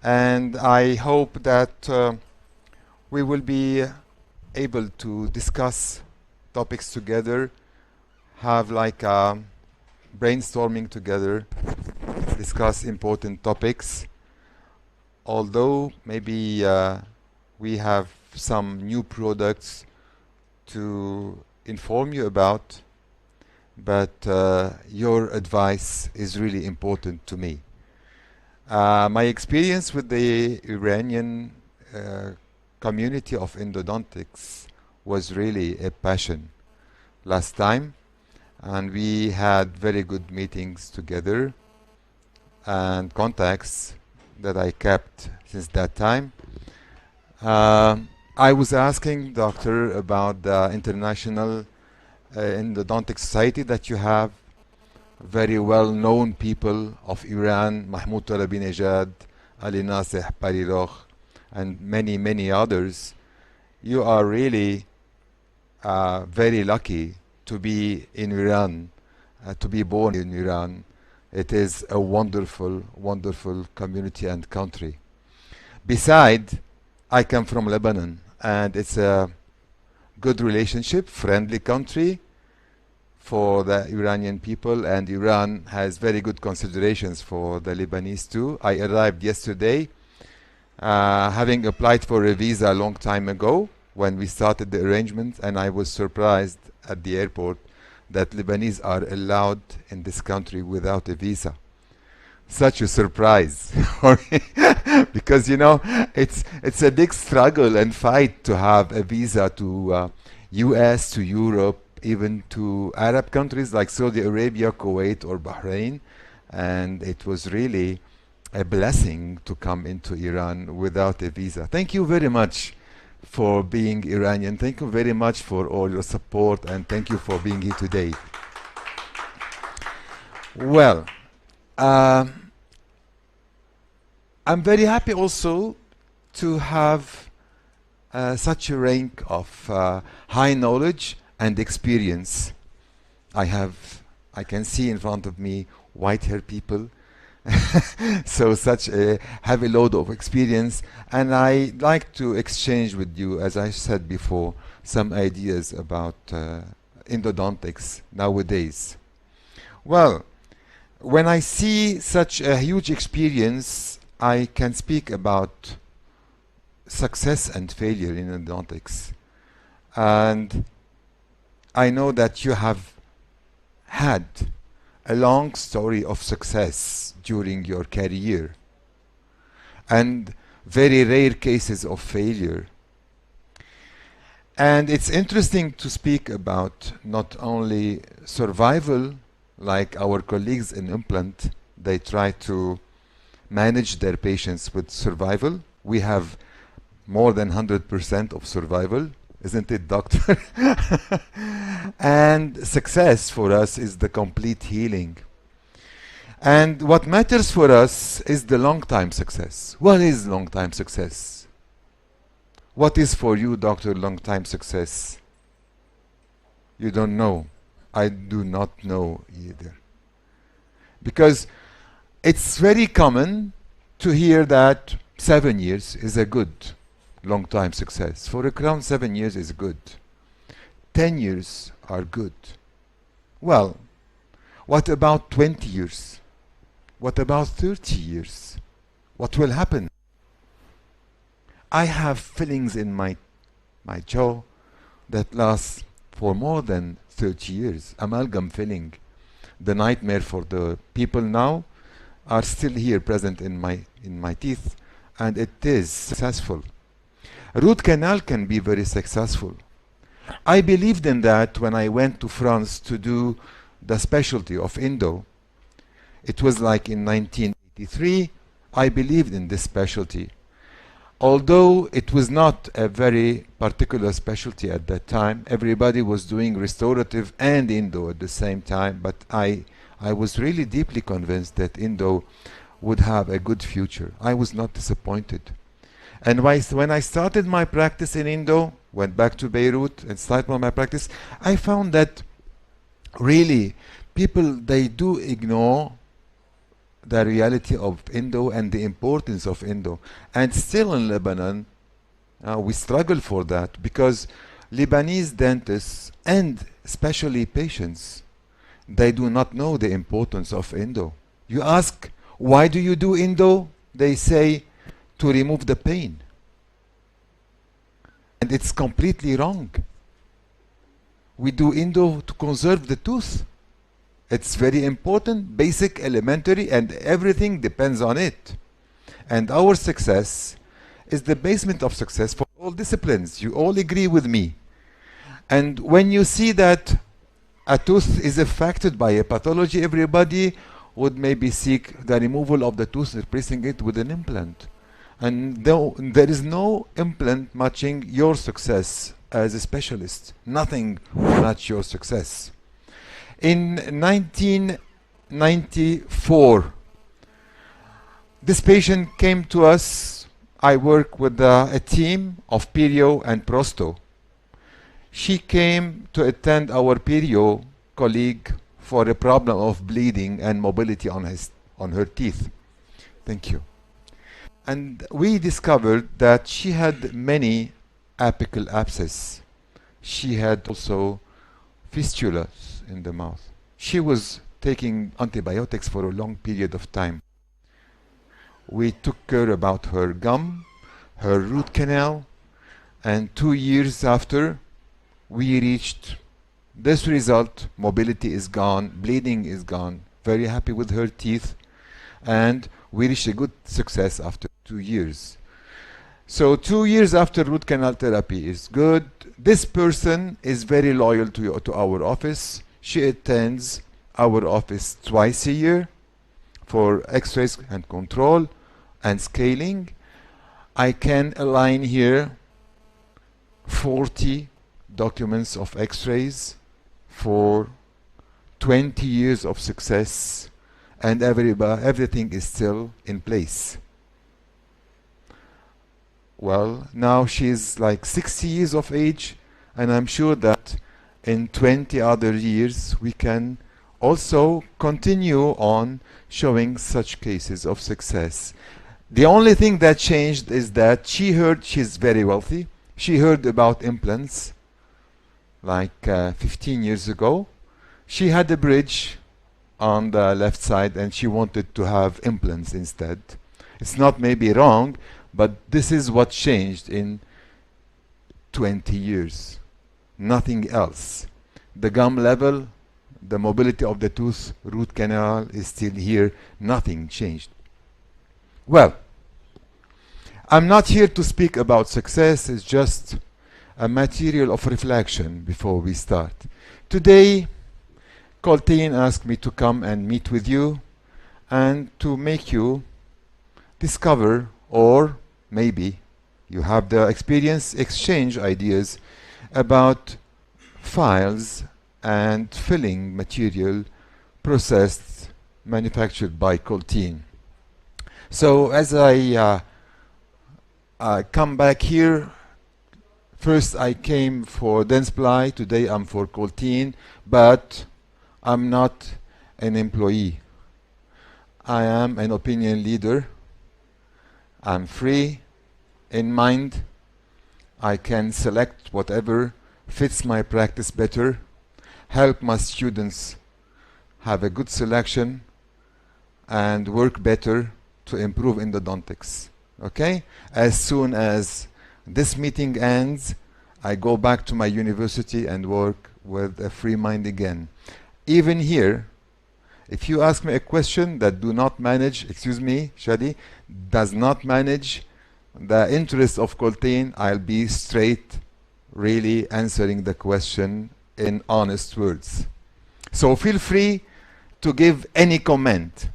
And I hope that we will be able to discuss topics together, have like a brainstorming together, discuss important topics. Although maybe we have some new products to inform you about, but your advice is really important to me. My experience with the Iranian community of endodontics was really a passion last time, and we had very good meetings together and contacts that I kept since that time. I was asking doctor about the International Endodontic Society that you have. Very well-known people of Iran, Mahmoud Tarabi-Nejad, Ali Naseh Parirokh, and many others. You are really very lucky to be in Iran, to be born in Iran. It is a wonderful community and country. Besides, I come from Lebanon, and it's a good relationship, friendly country for the Iranian people, and Iran has very good considerations for the Lebanese too. I arrived yesterday, having applied for a visa a long time ago when we started the arrangement, and I was surprised at the airport that Lebanese are allowed in this country without a visa. Such a surprise for me, because you know it's a big struggle and fight to have a visa to US, to Europe, even to Arab countries like Saudi Arabia, Kuwait, or Bahrain, and it was really a blessing to come into Iran without a visa. Thank you very much for being Iranian. Thank you very much for all your support, and thank you for being here today. Well, I'm very happy also to have such a rank of high knowledge and experience. I can see in front of me white-haired people, so such a heavy load of experience, and I'd like to exchange with you, as I said before, some ideas about endodontics nowadays. Well, when I see such a huge experience, I can speak about success and failure in endodontics. And I know that you have had a long story of success during your career and very rare cases of failure. And it's interesting to speak about not only survival, like our colleagues in implant, they try to manage their patients with survival. We have more than 100% of survival. Isn't it, doctor? And success for us is the complete healing. And what matters for us is the long-time success. What is long-time success? What is for you, doctor, long-time success? You don't know. I do not know either. Because it's very common to hear that 7 years is a good long-time success. For a crown, 7 years is good. 10 years are good. Well, what about 20 years? What about 30 years? What will happen? I have fillings in my jaw that last for more than 30 years. Amalgam filling. The nightmare for the people now are still here present in my teeth, and it is successful. Root canal can be very successful. I believed in that when I went to France to do the specialty of endo. It was like in 1983. I believed in this specialty. Although it was not a very particular specialty at that time, everybody was doing restorative and endo at the same time, but I was really deeply convinced that endo would have a good future. I was not disappointed. And when I started my practice in endo, went back to Beirut and started my practice, I found that really people, they do ignore the reality of endo and the importance of endo. And still in Lebanon, we struggle for that because Lebanese dentists and especially patients, they do not know the importance of endo. You ask, why do you do endo? They say, to remove the pain. And it's completely wrong. We do endo to conserve the tooth. It's very important, basic, elementary, and everything depends on it. And our success is the basement of success for all disciplines. You all agree with me. And when you see that a tooth is affected by a pathology, everybody would maybe seek the removal of the tooth, replacing it with an implant. And there is no implant matching your success as a specialist. Nothing will match your success. In 1994, this patient came to us. I work with a team of perio and prosto. She came to attend our perio colleague for a problem of bleeding and mobility on her teeth. Thank you. And we discovered that she had many apical abscesses. She had also fistulas in the mouth. She was taking antibiotics for a long period of time. We took care about her gum, her root canal, and 2 years after, we reached this result. Mobility is gone, bleeding is gone. Very happy with her teeth, and we reached a good success after 2 years. So 2 years after root canal therapy is good. This person is very loyal to our office. She attends our office twice a year for x-rays and control and scaling. I can align here 40 documents of x-rays for 20 years of success, and everything is still in place. Well, now she's like 60 years of age, and I'm sure that in 20 other years we can also continue on showing such cases of success. The only thing that changed is that she heard she's very wealthy. She heard about implants like 15 years ago. She had a bridge on the left side and she wanted to have implants instead. It's not maybe wrong, but this is what changed in 20 years. Nothing else. The gum level, the mobility of the tooth, root canal is still here. Nothing changed. Well, I'm not here to speak about success. It's just a material of reflection before we start. Today, Colteen asked me to come and meet with you and to make you discover, or maybe you have the experience, exchange ideas about files and filling material processed, manufactured by Colteen. So as I come back here, first I came for Dentsply, today I'm for Colteen, but I'm not an employee. I am an opinion leader. I'm free in mind. I can select whatever fits my practice better, help my students have a good selection, and work better to improve endodontics. Okay? As soon as this meeting ends, I go back to my university and work with a free mind again. Even here, if you ask me a question that do not manage, excuse me, Shadi, does not manage the interest of Colteen, I'll be straight, really answering the question in honest words. So feel free to give any comment.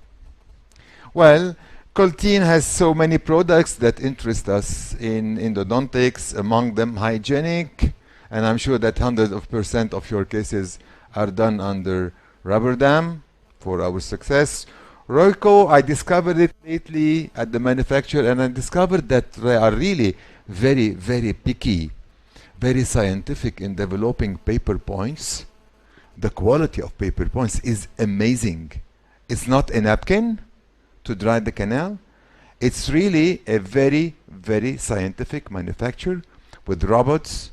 Well, Colteen has so many products that interest us in endodontics, among them hygienic, and I'm sure that 100% of your cases are done under rubber dam for our success. Royco, I discovered it lately at the manufacturer, and I discovered that they are really very, very picky, very scientific in developing paper points. The quality of paper points is amazing. It's not a napkin, to dry the canal. It's really a very, very scientific manufacture with robots,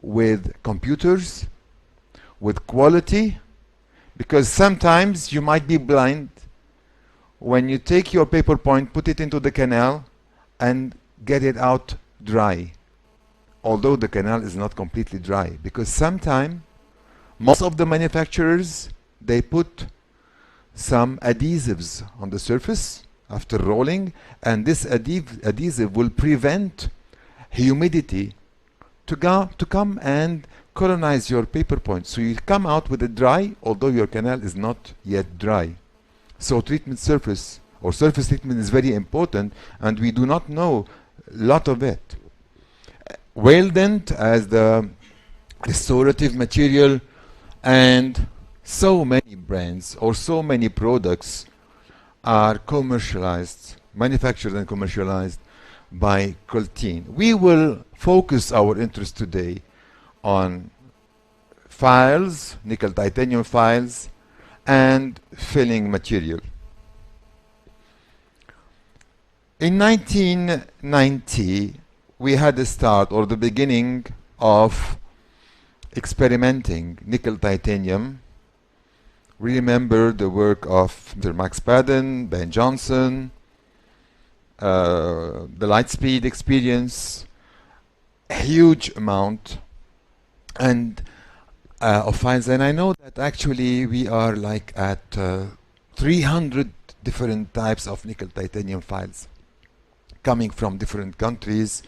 with computers, with quality, because sometimes you might be blind when you take your paper point, put it into the canal, and get it out dry. Although the canal is not completely dry, because sometimes most of the manufacturers, they put some adhesives on the surface after rolling, and this adhesive will prevent humidity to come and colonize your paper point. So you come out with it dry, although your canal is not yet dry. So treatment surface or surface treatment is very important, and we do not know a lot of it. Weldent as the restorative material, and so many brands or so many products are commercialized, manufactured and commercialized by Colteen. We will focus our interest today on files, nickel titanium files, and filling material. In 1990, we had the start or the beginning of experimenting nickel titanium. We remember the work of Mr. Max Padden, Ben Johnson, the Lightspeed experience, a huge amount and of files. And I know that actually we are like at 300 different types of nickel titanium files coming from different countries.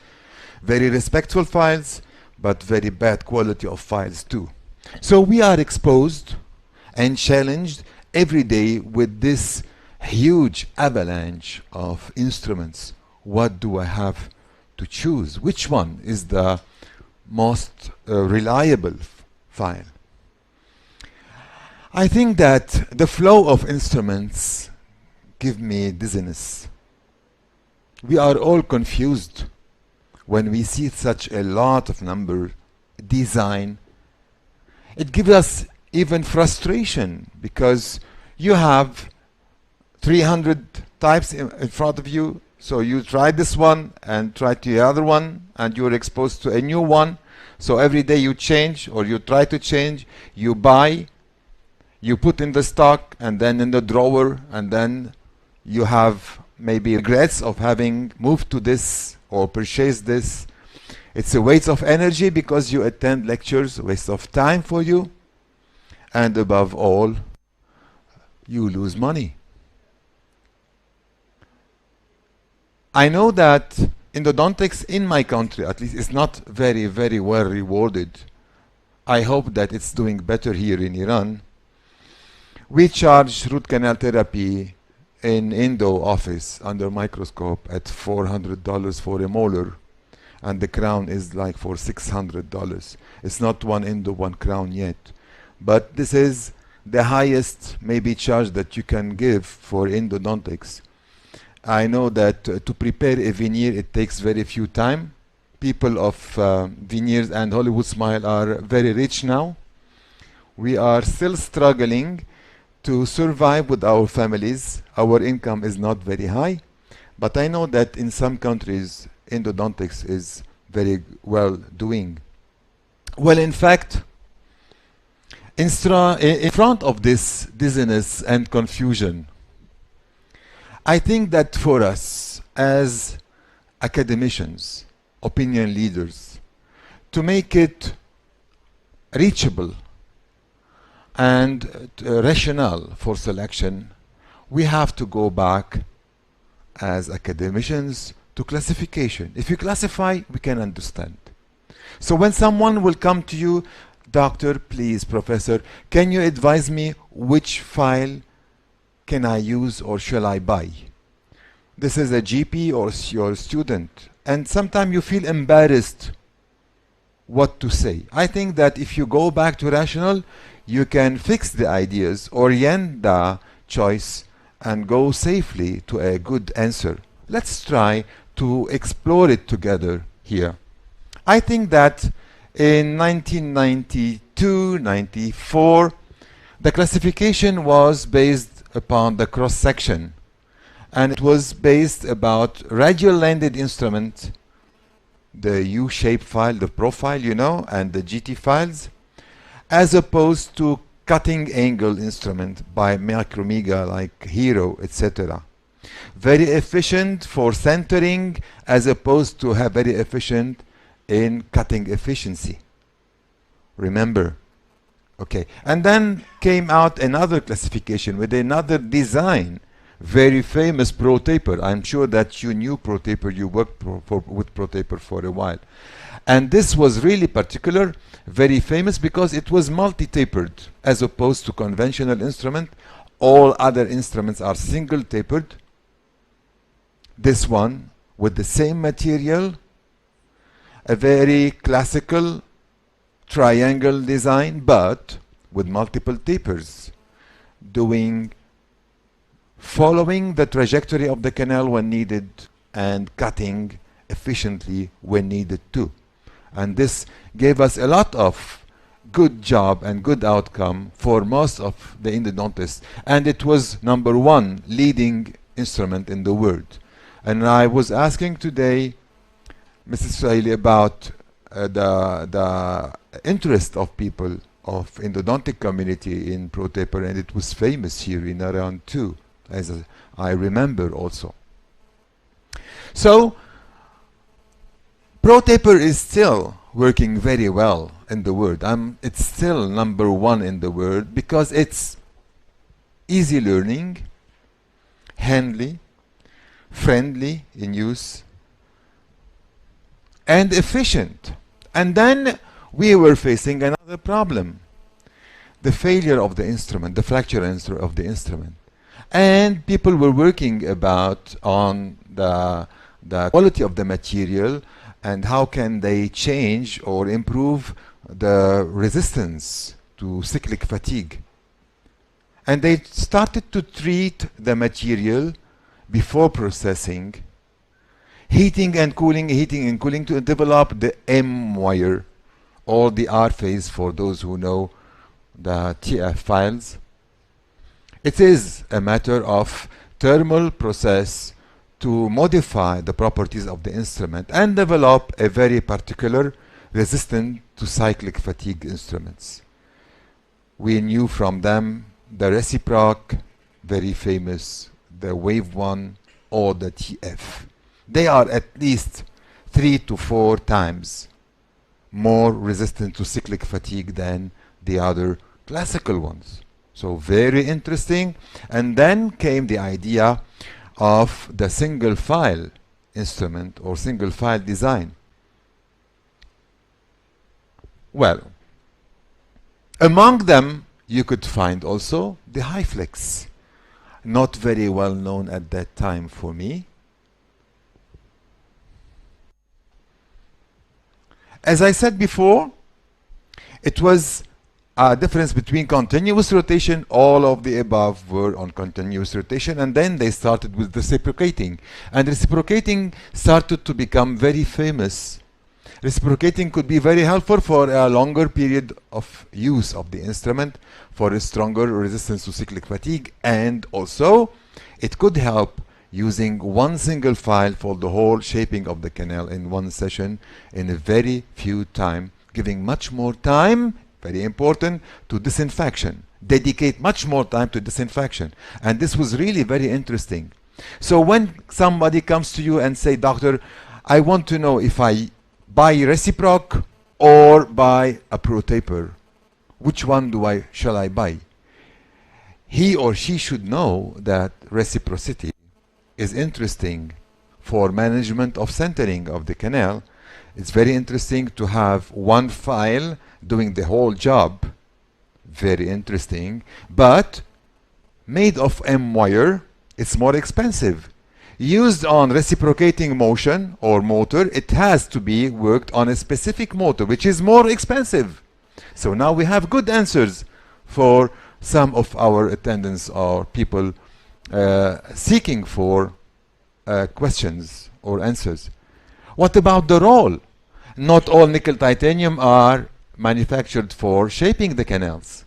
Very respectful files, but very bad quality of files too. So we are exposed and challenged every day with this huge avalanche of instruments. What do I have to choose? Which one is the most reliable file? I think that the flow of instruments give me dizziness. We are all confused when we see such a lot of number, design. It gives us even frustration because you have 300 types in front of you, so you try this one and try the other one and you're exposed to a new one. So every day you change or you try to change, you buy, you put in the stock and then in the drawer, and then you have maybe regrets of having moved to this or purchased this. It's a waste of energy because you attend lectures, a waste of time for you, and above all, you lose money. I know that endodontics in my country, at least, is not very, very well rewarded. I hope that it's doing better here in Iran. We charge root canal therapy in endo office under microscope at $400 for a molar, and the crown is like for $600. It's not one endo, one crown yet, but this is the highest maybe charge that you can give for endodontics. I know that to prepare a veneer it takes very few time. People of veneers and Hollywood Smile are very rich now. We are still struggling to survive with our families. Our income is not very high, but I know that in some countries endodontics is very well doing. Well, in fact, in front of this dizziness and confusion, I think that for us as academicians, opinion leaders, to make it reachable and rational for selection, we have to go back as academicians to classification. If you classify, we can understand. So when someone will come to you, doctor, please, professor, can you advise me which file can I use or shall I buy? This is a GP or your student, and sometimes you feel embarrassed what to say. I think that if you go back to rational, you can fix the ideas, orient the choice, and go safely to a good answer. Let's try to explore it together here. I think that in 1992-94, the classification was based upon the cross-section. and it was based about radial-landed instrument, the U-shape file, the profile, you know, and the GT files, as opposed to cutting angle instrument by Micromedia like Hero, etc. Very efficient for centering as opposed to very efficient in cutting efficiency. Remember? Okay. And then came out another classification with another design. Very famous ProTaper. I'm sure that you knew ProTaper, you worked with ProTaper for a while. And this was really particular, very famous because it was multi-tapered as opposed to conventional instrument. All other instruments are single tapered. This one with the same material, a very classical triangle design, but with multiple tapers, following the trajectory of the canal when needed and cutting efficiently when needed too. And this gave us a lot of good job and good outcome for most of the endodontists. And it was #1 leading instrument in the world. And I was asking today Mrs. Saili about the interest of people of endodontic community in ProTaper, and it was famous here in Iran too, as I remember also. So ProTaper is still working very well in the world. It's still #1 in the world because it's easy learning, handy, friendly in use, and efficient. And then we were facing another problem, the failure of the instrument, the fracture of the instrument. And people were working on the quality of the material and how can they change or improve the resistance to cyclic fatigue. And they started to treat the material before processing, heating and cooling to develop the M wire or the R phase for those who know the TF files. It is a matter of thermal process to modify the properties of the instrument and develop a very particular resistant to cyclic fatigue instruments. We knew from them the reciproc, very famous, the Wave 1 or the TF. They are at least 3 to 4 times more resistant to cyclic fatigue than the other classical ones. So very interesting. And then came the idea of the single file instrument or single file design. Well, among them you could find also the HyFlex, not very well known at that time for me. As I said before, it was a difference between continuous rotation. All of the above were on continuous rotation, and then they started with reciprocating. And reciprocating started to become very famous. Reciprocating could be very helpful for a longer period of use of the instrument, for a stronger resistance to cyclic fatigue, and also it could help using one single file for the whole shaping of the canal in one session in a very few time, giving much more time, very important, to disinfection. Dedicate much more time to disinfection. And this was really very interesting. So when somebody comes to you and say, "Doctor, I want to know if I buy reciproc or buy a ProTaper, which one shall I buy?" He or she should know that reciprocity is interesting for management of centering of the canal. It's very interesting to have one file doing the whole job. Very interesting. But made of M wire, it's more expensive. Used on reciprocating motion or motor, it has to be worked on a specific motor, which is more expensive. So now we have good answers for some of our attendants or people seeking for questions or answers. What about the roll? Not all nickel titanium are manufactured for shaping the canals.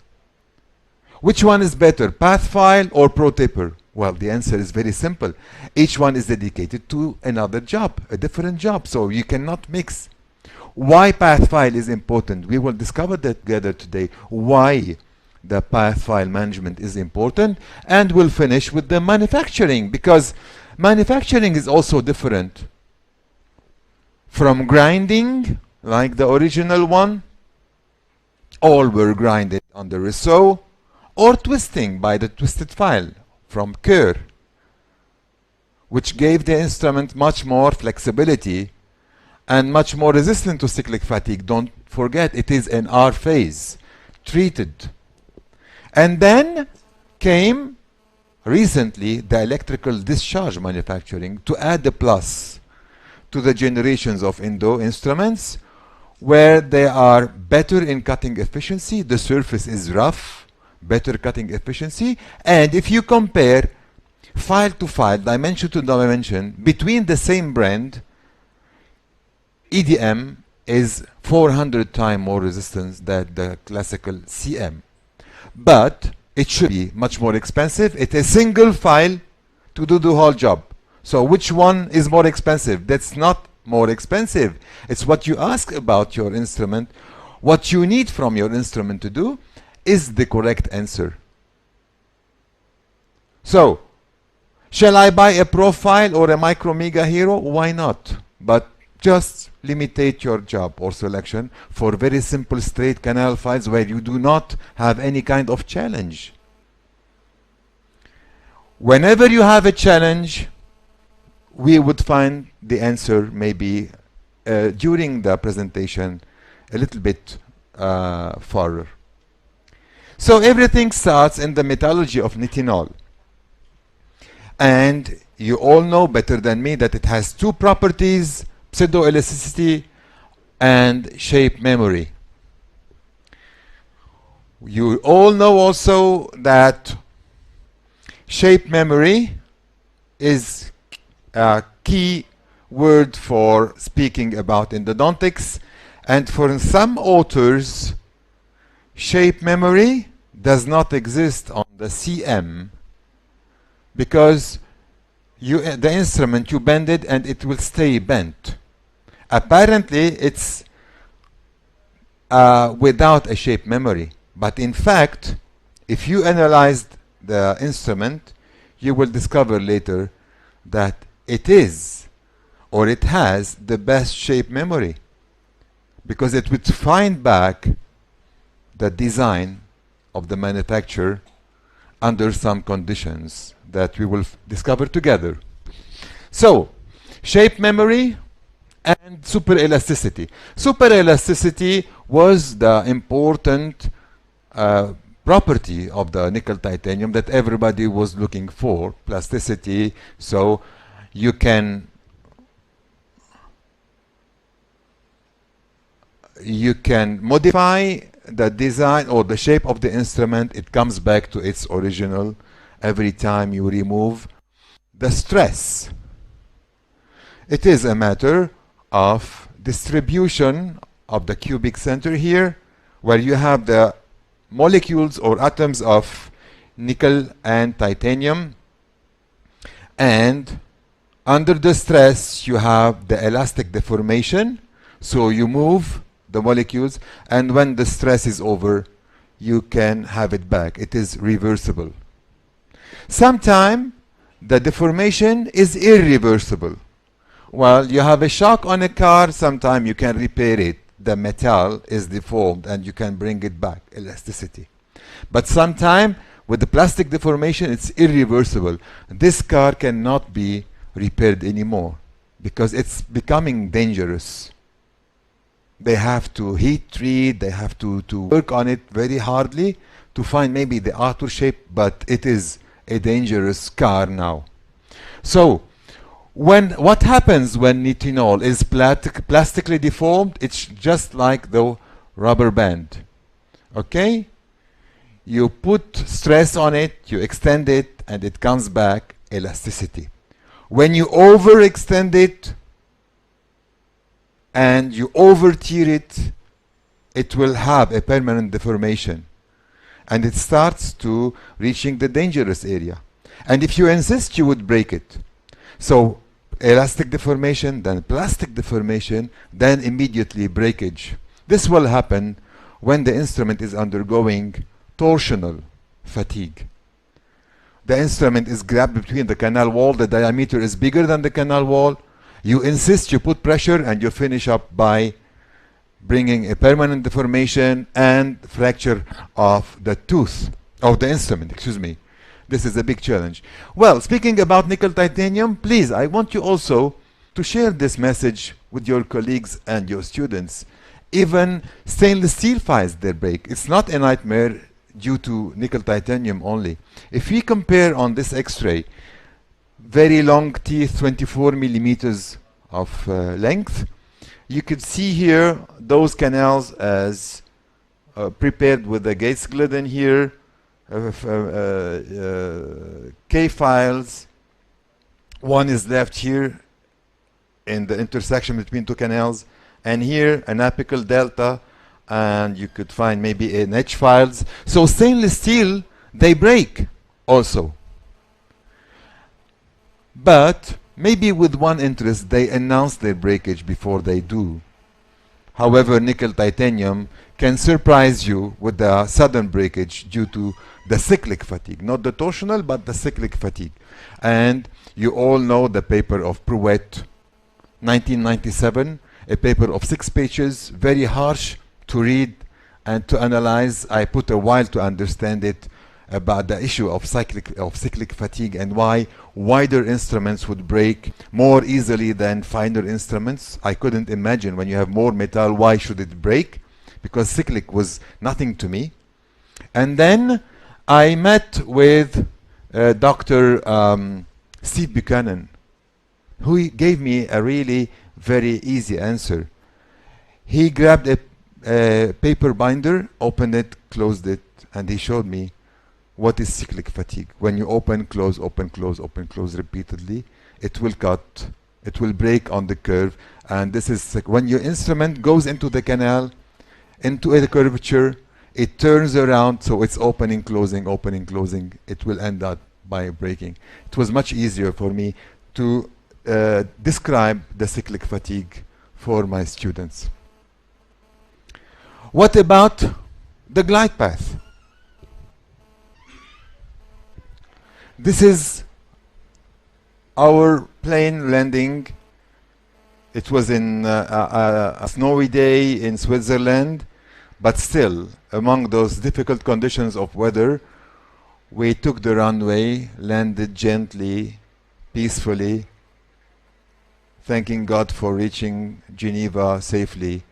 Which one is better, path file or ProTaper? Well, the answer is very simple. Each one is dedicated to another job, a different job, so you cannot mix. Why path file is important? We will discover that together today, why the path file management is important, and we'll finish with the manufacturing, because manufacturing is also different from grinding, like the original one. All were grinded under a saw, or twisting by the twisted file from Kerr, which gave the instrument much more flexibility and much more resistant to cyclic fatigue. Don't forget, it is an R phase, treated. And then came recently the electrical discharge manufacturing to add a plus to the generations of Indo instruments, where they are better in cutting efficiency. The surface is rough, better cutting efficiency. And if you compare file to file, dimension to dimension, between the same brand, EDM is 400 times more resistance than the classical CM. But it should be much more expensive. It's a single file to do the whole job. So which one is more expensive? That's not more expensive. It's what you ask about your instrument. What you need from your instrument to do is the correct answer. So, shall I buy a profile or a micro mega hero? Why not? But just limitate your job or selection for very simple straight canal files where you do not have any kind of challenge. Whenever you have a challenge, we would find the answer maybe during the presentation a little bit further. So everything starts in the metallurgy of nitinol. And you all know better than me that it has two properties: pseudoelasticity and shape memory. You all know also that shape memory is a key word for speaking about endodontics, and for some authors, shape memory does not exist on the CM, because the instrument, you bend it and it will stay bent. Apparently it's without a shape memory, but in fact, if you analyze the instrument, you will discover later that it is, or it has, the best shape memory, because it would find back the design of the manufacturer under some conditions that we will discover together. So, shape memory and superelasticity. Superelasticity was the important property of the nickel titanium that everybody was looking for, plasticity, so you can modify the design or the shape of the instrument. It comes back to its original every time you remove the stress. It is a matter of distribution of the cubic center here, where you have the molecules or atoms of nickel and titanium, and under the stress you have the elastic deformation, so you move the molecules, and when the stress is over you can have it back. It is reversible. Sometimes the deformation is irreversible. Well, you have a shock on a car, sometimes you can repair it. The metal is deformed and you can bring it back, elasticity. But sometimes with the plastic deformation it's irreversible. This car cannot be repaired anymore because it's becoming dangerous. They have to heat treat, they have to work on it very hardly to find maybe the outer shape, but it is a dangerous car now. So what happens when nitinol is plastically deformed? It's just like the rubber band. Okay? You put stress on it, you extend it, and it comes back elasticity. When you overextend it and you over-tear it, it will have a permanent deformation. And it starts to reaching the dangerous area. And if you insist, you would break it. So elastic deformation, then plastic deformation, then immediately breakage. This will happen when the instrument is undergoing torsional fatigue. The instrument is grabbed between the canal wall, the diameter is bigger than the canal wall. You insist, you put pressure, and you finish up by bringing a permanent deformation and fracture of the tooth, of the instrument, excuse me. This is a big challenge. Well, speaking about nickel titanium, please, I want you also to share this message with your colleagues and your students. Even stainless steel files their break. It's not a nightmare due to nickel titanium only. If we compare on this X-ray, very long teeth, 24 millimeters of length, you could see here those canals as prepared with the Gates Glidden here, K files. One is left here in the intersection between two canals, and here an apical delta, and you could find maybe an H files. So stainless steel, they break also. But maybe with one interest, they announce their breakage before they do. However, nickel titanium can surprise you with the sudden breakage due to the cyclic fatigue, not the torsional, but the cyclic fatigue. And you all know the paper of Prouet, 1997, a paper of 6 pages, very harsh to read and to analyze. I put a while to understand it, about the issue of cyclic fatigue and why wider instruments would break more easily than finer instruments. I couldn't imagine, when you have more metal, why should it break? Because cyclic was nothing to me. And then I met with Dr. Steve Buchanan, who gave me a really very easy answer. He grabbed a paper binder, opened it, closed it, and he showed me what is cyclic fatigue. When you open, close, open, close repeatedly, it will cut, it will break on the curve. And this is when your instrument goes into the canal, into a curvature, it turns around, so it's opening, closing, it will end up by breaking. It was much easier for me to describe the cyclic fatigue for my students. What about the glide path? This is our plane landing. It was in a snowy day in Switzerland, but still, among those difficult conditions of weather, we took the runway, landed gently, peacefully, thanking God for reaching Geneva safely.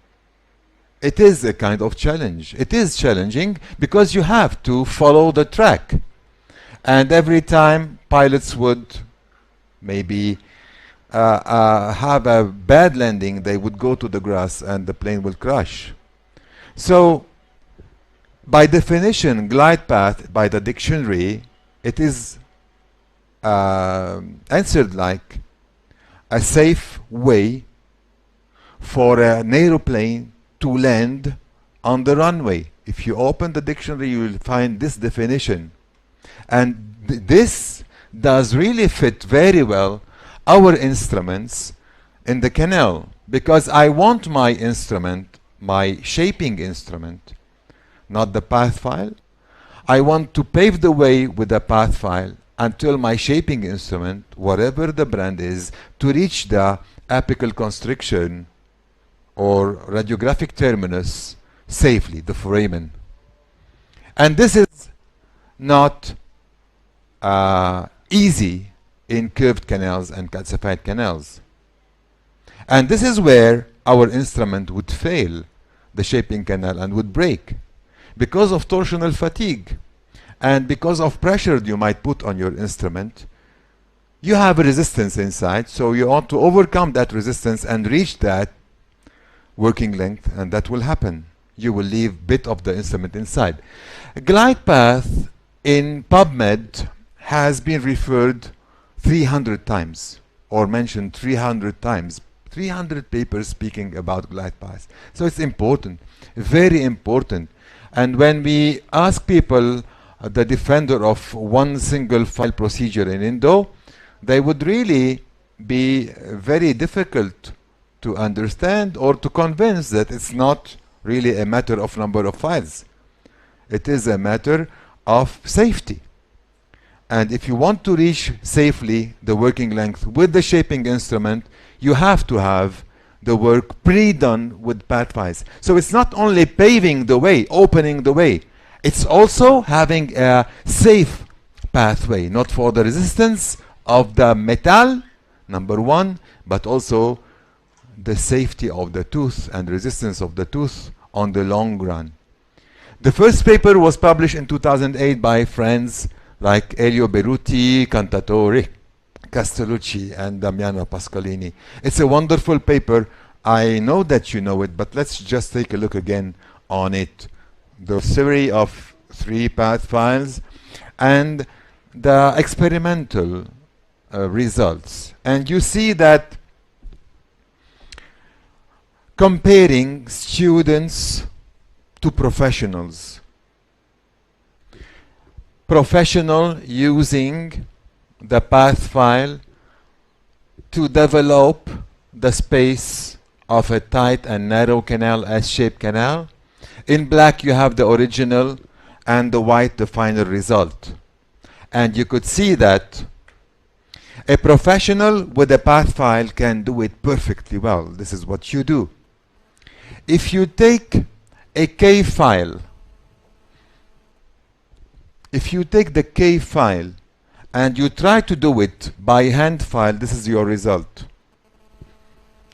It is a kind of challenge. It is challenging because you have to follow the track. And every time pilots would maybe have a bad landing, they would go to the grass and the plane will crash. So, by definition, glide path, by the dictionary, it is answered like a safe way for an aeroplane to land on the runway. If you open the dictionary, you will find this definition. And this does really fit very well our instruments in the canal, because I want my instrument, my shaping instrument, not the path file. I want to pave the way with the path file until my shaping instrument, whatever the brand is, to reach the apical constriction or radiographic terminus safely, the foramen. And this is not easy in curved canals and calcified canals. And this is where our instrument would fail, the shaping canal, and would break because of torsional fatigue and because of pressure you might put on your instrument. You have a resistance inside, so you ought to overcome that resistance and reach that working length, and that will happen. You will leave bit of the instrument inside. Glide path in PubMed has been referred 300 times or mentioned 300 times. 300 papers speaking about glide paths. So it's important, very important. And when we ask people the defender of one single file procedure in Indo, they would really be very difficult to understand or to convince that it's not really a matter of number of files. It is a matter of safety. And if you want to reach safely the working length with the shaping instrument, you have to have the work pre-done with path files. So it's not only paving the way, opening the way, it's also having a safe pathway, not for the resistance of the metal, number one, but also the safety of the tooth and resistance of the tooth on the long run. The first paper was published in 2008 by friends like Elio Beruti, Cantatori, Castellucci, and Damiano Pasqualini. It's a wonderful paper. I know that you know it, but let's just take a look again on it. The series of 3 path files and the experimental results. And you see that comparing students to professionals. Professional using the path file to develop the space of a tight and narrow canal, S-shaped canal. In black you have the original, and the white the final result. And you could see that a professional with a path file can do it perfectly well. This is what you do. If you take a K file, if you take the K file and you try to do it by hand file, this is your result.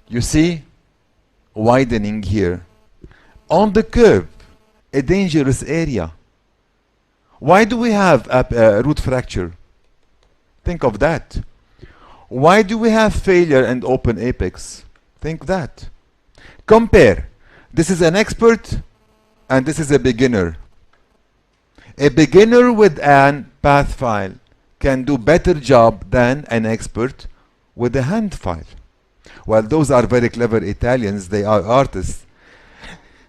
You see widening here. On the curve, a dangerous area. Why do we have a root fracture? Think of that. Why do we have failure and open apex? Think that. Compare. This is an expert and this is a beginner. A beginner with a path file can do better job than an expert with a hand file. Well, those are very clever Italians, they are artists.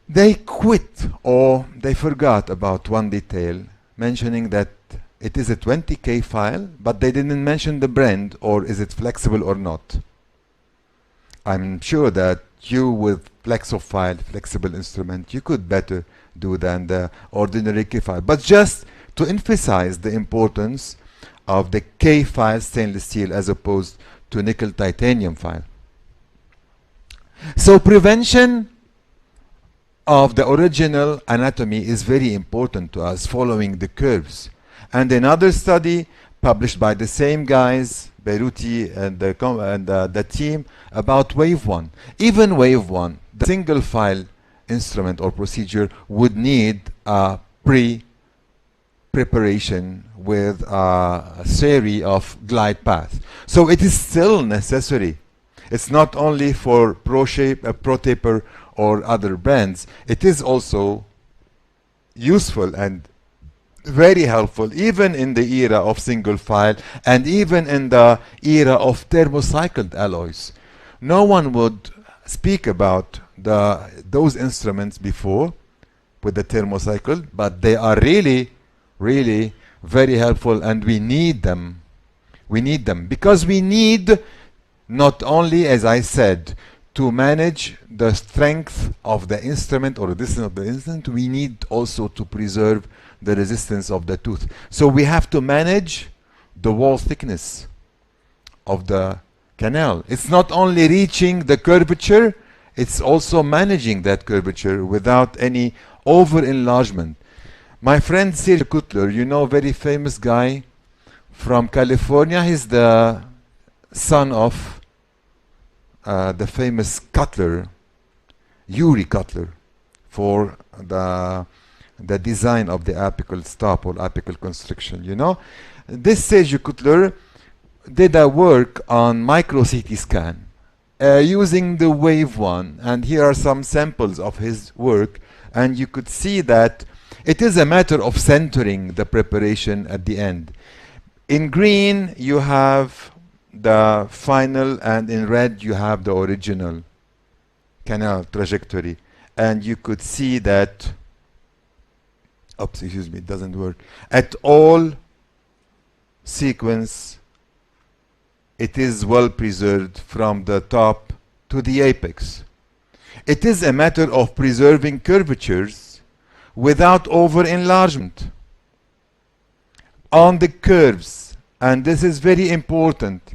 They quit or they forgot about one detail, mentioning that it is a 20K file, but they didn't mention the brand or is it flexible or not. I'm sure that you with Flexofile, flexible instrument, you could better do than the ordinary K file. But just to emphasize the importance of the K file stainless steel as opposed to nickel titanium file. So prevention of the original anatomy is very important to us, following the curves. And another study published by the same guys, Beruti and the team, about wave 1. Even wave 1, the single file instrument or procedure would need a preparation with a series of glide paths. So it is still necessary. It's not only for ProTaper or other brands. It is also useful and very helpful even in the era of single file and even in the era of thermocycled alloys. No one would speak about those instruments before with the thermocycle, but they are really, really very helpful, and we need them. We need them because we need not only, as I said, to manage the strength of the instrument or the distance of the instrument, we need also to preserve the resistance of the tooth. So we have to manage the wall thickness of the canal. It's not only reaching the curvature, it's also managing that curvature without any over enlargement. My friend Serge Kutler, you know, very famous guy from California. He's the son of the famous Cutler, Yuri Cutler, for the design of the apical stop or apical constriction. You know, this Serge Kutler did a work on micro CT scan using the wave 1, and here are some samples of his work, and you could see that it is a matter of centering the preparation at the end. In green you have the final, and in red you have the original canal trajectory, and you could see that oops, excuse me, it doesn't work. At all sequence, it is well preserved from the top to the apex. It is a matter of preserving curvatures without over enlargement on the curves. And this is very important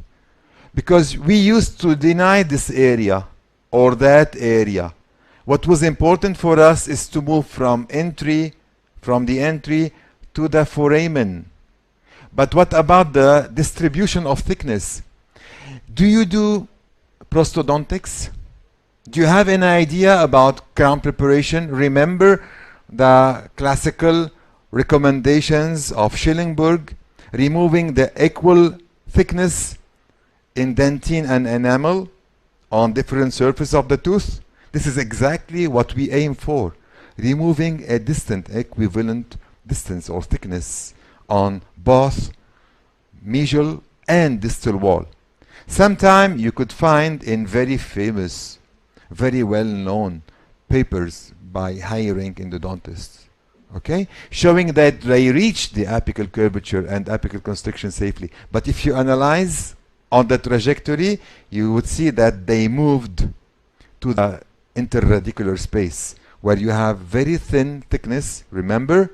because we used to deny this area or that area. What was important for us is to move from the entry to the foramen. But what about the distribution of thickness? Do you do prosthodontics? Do you have an idea about crown preparation? Remember the classical recommendations of Schillingburg, removing the equal thickness in dentine and enamel on different surfaces of the tooth? This is exactly what we aim for, removing a distant equivalent distance or thickness on both mesial and distal wall. Sometime you could find in very famous, very well-known papers by high-rank endodontists, okay, showing that they reached the apical curvature and apical constriction safely. But if you analyze on the trajectory, you would see that they moved to the interradicular space, where you have very thin thickness. Remember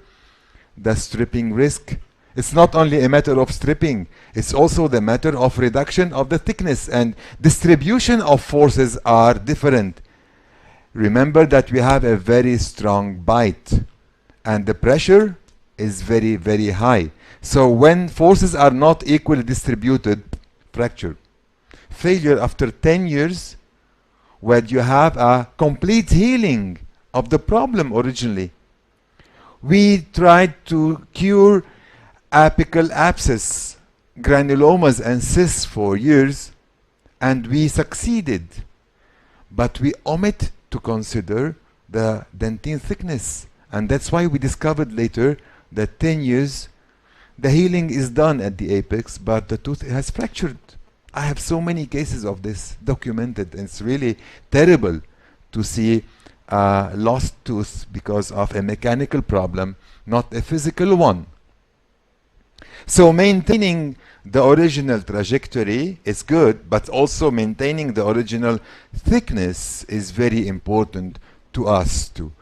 the stripping risk. It's not only a matter of stripping, it's also the matter of reduction of the thickness, and distribution of forces are different. Remember that we have a very strong bite and the pressure is very, very high. So when forces are not equally distributed, fracture. Failure after 10 years, where you have a complete healing of the problem originally. We tried to cure apical abscess, granulomas and cysts for years, and we succeeded. But we omit to consider the dentine thickness. And that's why we discovered later that 10 years, the healing is done at the apex, but the tooth has fractured. I have so many cases of this documented, and it's really terrible to see a lost tooth because of a mechanical problem, not a physical one. So maintaining the original trajectory is good, but also maintaining the original thickness is very important to us too.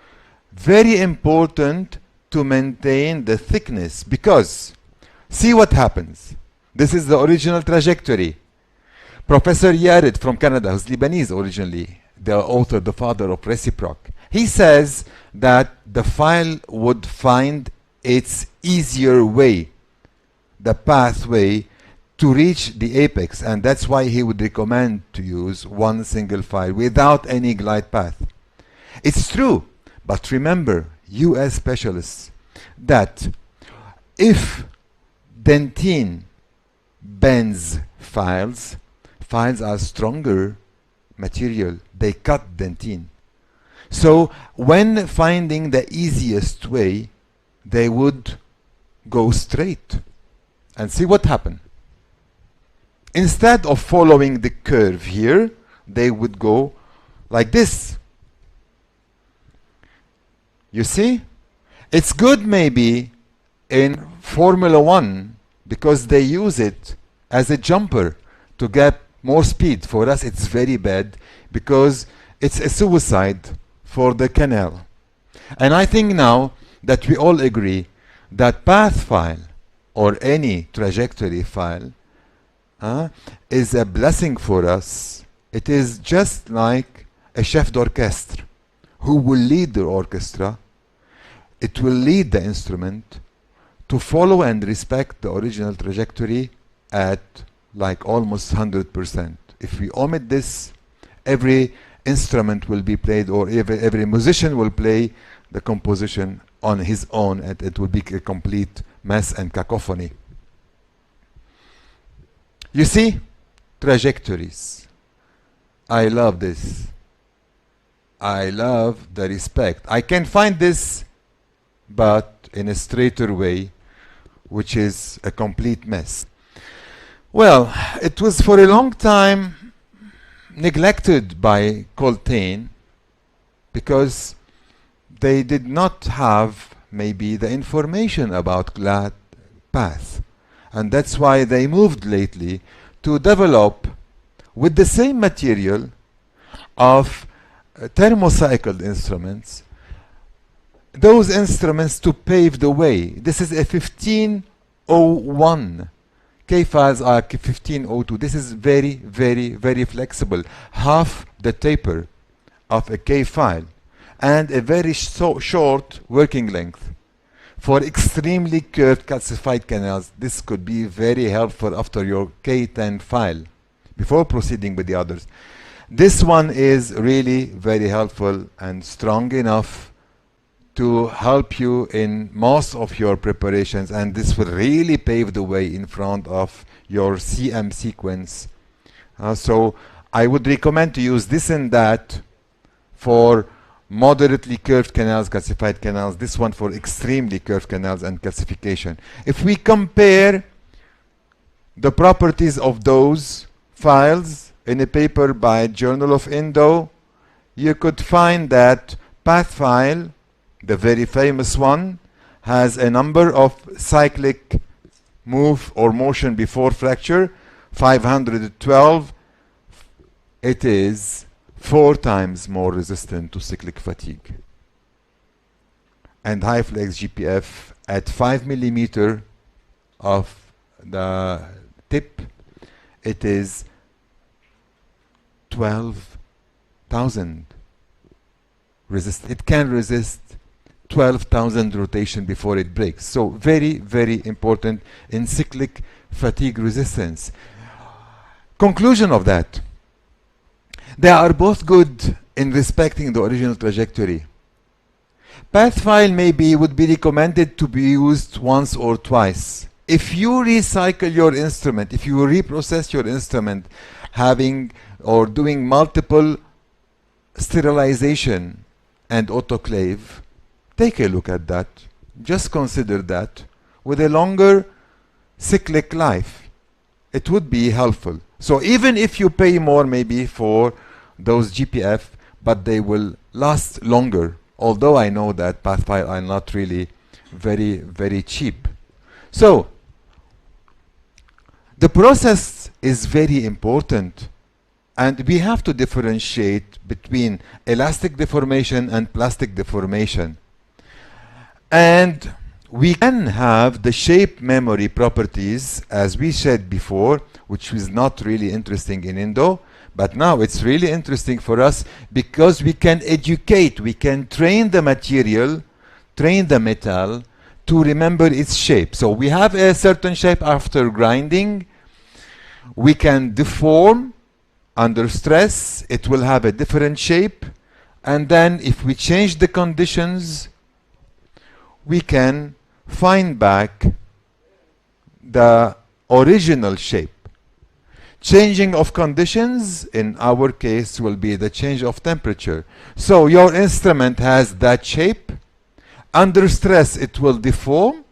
Very important to maintain the thickness, because see what happens. This is the original trajectory. Professor Yared from Canada, who's Lebanese originally, the author, the father of reciproc, he says that the file would find its easier way, the pathway to reach the apex, and that's why he would recommend to use one single file without any glide path. It's true, but remember, you as specialists, that if dentine bends files are stronger material, they cut dentine. So when finding the easiest way, they would go straight. And see what happened. Instead of following the curve here, they would go like this. You see? It's good maybe in Formula 1 because they use it as a jumper to get more speed. For us it's very bad because it's a suicide for the canal. And I think now that we all agree that path file or any trajectory file is a blessing for us. It is just like a chef d'orchestre who will lead the orchestra. It will lead the instrument to follow and respect the original trajectory at like almost 100%. If we omit this, every instrument will be played, or every musician will play the composition on his own, and it will be a complete mess and cacophony. You see, trajectories. I love this. I love the respect. I can find this, but in a straighter way, which is a complete mess. Well, it was for a long time neglected by Coltane because they did not have maybe the information about glad path. And that's why they moved lately to develop with the same material of thermocycled instruments, those instruments to pave the way. This is a 1501. K files are 1502. This is very, very, very flexible. Half the taper of a K file and a very short working length. For extremely curved calcified canals, this could be very helpful after your K10 file, before proceeding with the others. This one is really very helpful and strong enough to help you in most of your preparations, and this will really pave the way in front of your CM sequence. So I would recommend to use this and that for moderately curved canals, calcified canals, this one for extremely curved canals and calcification. If we compare the properties of those files in a paper by Journal of Endo, you could find that path file, the very famous one, has a number of cyclic move or motion before fracture, 512. It is 4 times more resistant to cyclic fatigue. And HyFlex GPF at 5 millimeter of the tip, it is 12,000 resist. It can resist 12,000 rotation before it breaks. So very, very important in cyclic fatigue resistance. Conclusion of that. They are both good in respecting the original trajectory. Path file would be recommended to be used once or twice. If you recycle your instrument, if you reprocess your instrument, having or doing multiple sterilization and autoclave, take a look at that. Just consider that. With a longer cyclic life, it would be helpful. So even if you pay more maybe for those GPF, but they will last longer, although I know that path file are not really very, very cheap. So the process is very important, and we have to differentiate between elastic deformation and plastic deformation. And we can have the shape memory properties, as we said before, which was not really interesting in Endo, but now it's really interesting for us because we can educate, we can train the material, train the metal to remember its shape. So we have a certain shape after grinding. We can deform under stress, it will have a different shape, and then if we change the conditions, we can find back the original shape. Changing of conditions, in our case, will be the change of temperature. So your instrument has that shape. Under stress, it will deform.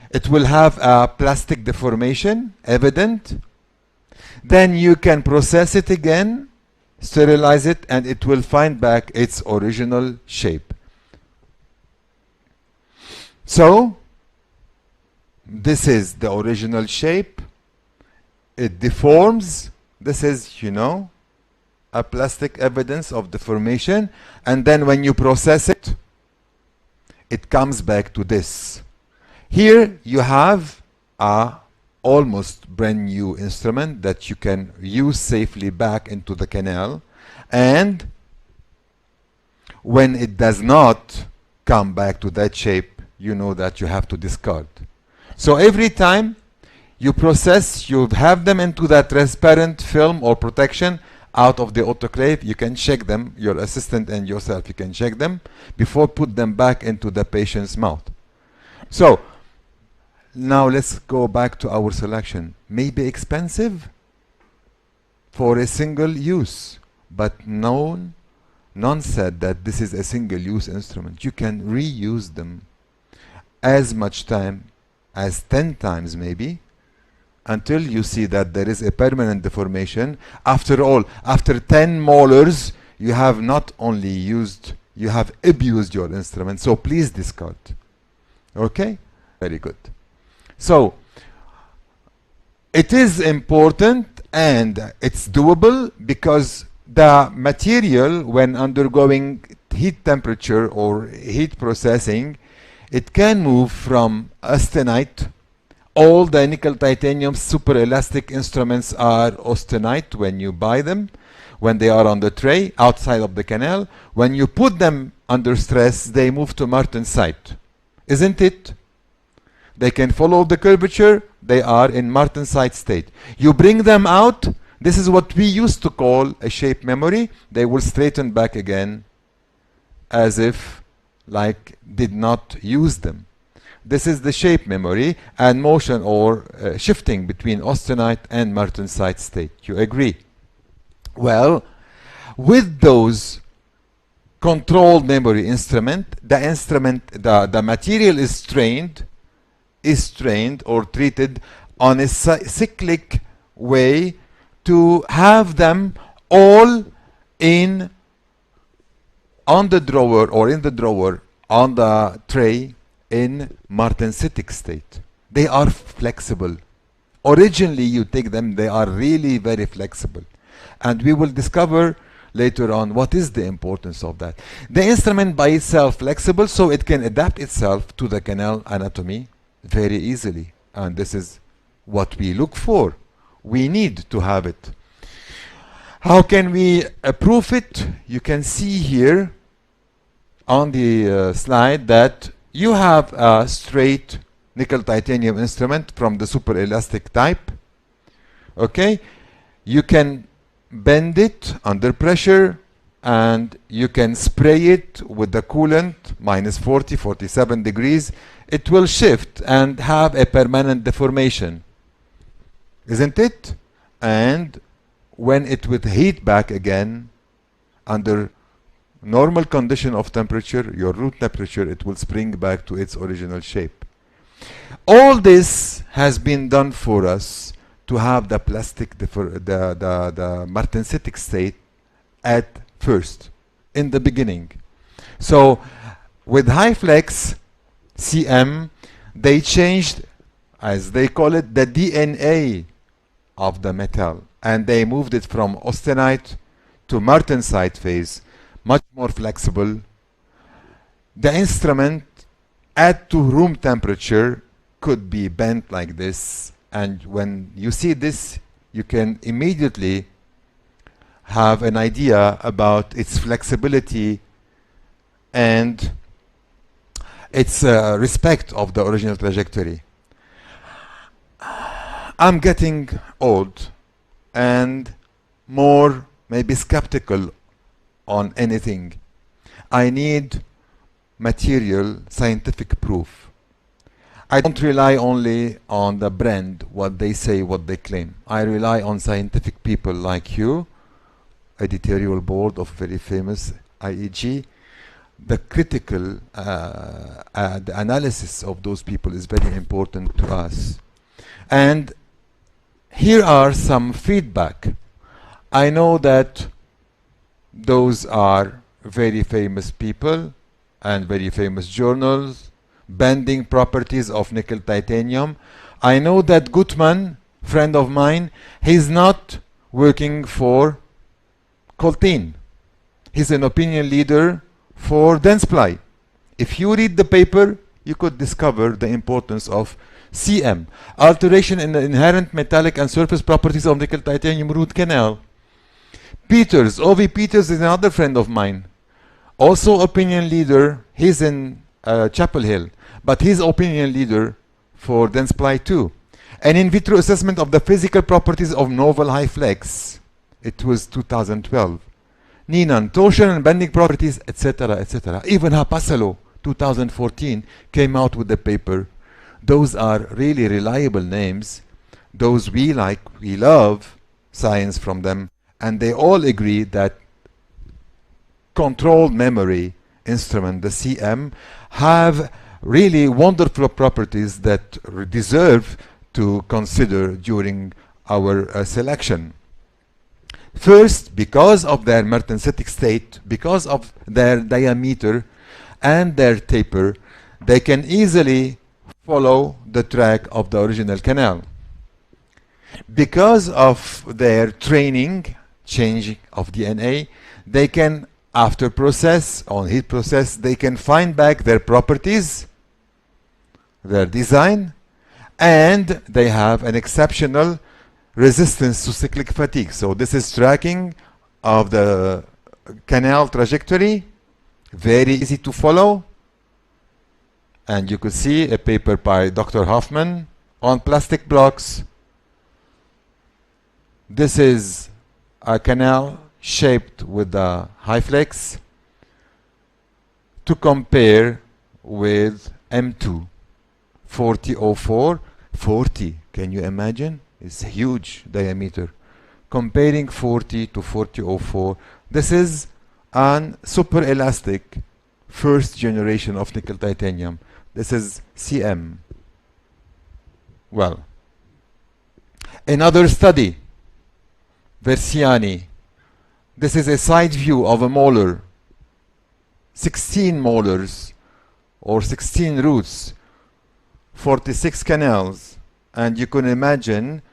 It will have a plastic deformation evident. Then you can process it again, sterilize it, and it will find back its original shape. So this is the original shape. It deforms. This is, you know, a plastic evidence of deformation. And then when you process it, it comes back to this. Here you have a almost brand new instrument that you can use safely back into the canal. And when it does not come back to that shape, you know that you have to discard. So every time you process, you have them into that transparent film or protection out of the autoclave. You can check them, your assistant and yourself, you can check them before put them back into the patient's mouth. So now let's go back to our selection. Maybe expensive for a single use, but none said that this is a single use instrument. You can reuse them as much time as 10 times maybe, until you see that there is a permanent deformation. After all, after 10 molars, you have not only used You have abused your instrument, so please discard. Okay? Very good. So, it is important and it's doable because the material, when undergoing heat temperature or heat processing, it can move from austenite. All the nickel titanium super elastic instruments are austenite when you buy them, when they are on the tray outside of the canal. When you put them under stress, they move to martensite, isn't it? They can follow the curvature, they are in martensite state. You bring them out, this is what we used to call a shape memory. They will straighten back again as if like did not use them. This is the shape memory and motion or shifting between austenite and martensite state. You agree? Well, with those controlled memory instrument, the material is strained or treated on a cyclic way to have them all on the drawer or in the drawer on the tray in martensitic state. They are flexible. Originally you take them, they are really very flexible. And we will discover later on what is the importance of that. The instrument by itself flexible, so it can adapt itself to the canal anatomy very easily. And this is what we look for. We need to have it. How can we prove it? You can see here on the slide that you have a straight nickel titanium instrument from the super elastic type. Okay? You can bend it under pressure and you can spray it with the coolant minus 40, 47 degrees. It will shift and have a permanent deformation, isn't it? And when it would heat back again under normal condition of temperature, your root temperature, it will spring back to its original shape. All this has been done for us to have the plastic, the martensitic state at first, in the beginning. So with HyFlex CM, they changed, as they call it, the DNA of the metal, and they moved it from austenite to martensite phase, much more flexible. The instrument at to room temperature could be bent like this, and when you see this, you can immediately have an idea about its flexibility and its respect of the original trajectory. I'm getting old and more maybe skeptical on anything. I need material scientific proof. I don't rely only on the brand, what they say, what they claim. I rely on scientific people like you, editorial board of very famous IEG. The critical the analysis of those people is very important to us. And here are some feedback. I know that those are very famous people and very famous journals, bending properties of nickel titanium. I know that Gutmann, friend of mine, he's not working for Coltin. He's an opinion leader for Denseply. If you read the paper, you could discover the importance of CM, alteration in the inherent metallic and surface properties of nickel titanium root canal. Peters, O.V. Peters is another friend of mine, also opinion leader. He's in Chapel Hill, but he's opinion leader for Denseply too. An in vitro assessment of the physical properties of novel HyFlex. It was 2012. Ninan, torsion and bending properties, etc., etc. Even Hapasalo, 2014, came out with the paper. Those are really reliable names. Those we like, we love science from them. And they all agree that controlled memory instrument, the CM, have really wonderful properties that deserve to consider during our selection. First, because of their mertensitic state, because of their diameter and their taper, they can easily follow the track of the original canal. Because of their training, changing of DNA, they can, after process, on heat process, they can find back their properties, their design, and they have an exceptional resistance to cyclic fatigue. So this is tracking of the canal trajectory, very easy to follow. And you could see a paper by Dr. Hoffman on plastic blocks. This is a canal shaped with the HyFlex to compare with M2 4004. 40, can you imagine? It's a huge diameter. Comparing 40 to 4004, this is an super elastic first generation of nickel titanium. This is CM. Well, another study, Versiani. This is a side view of a molar, 16 molars or 16 roots, 46 canals, and you can imagine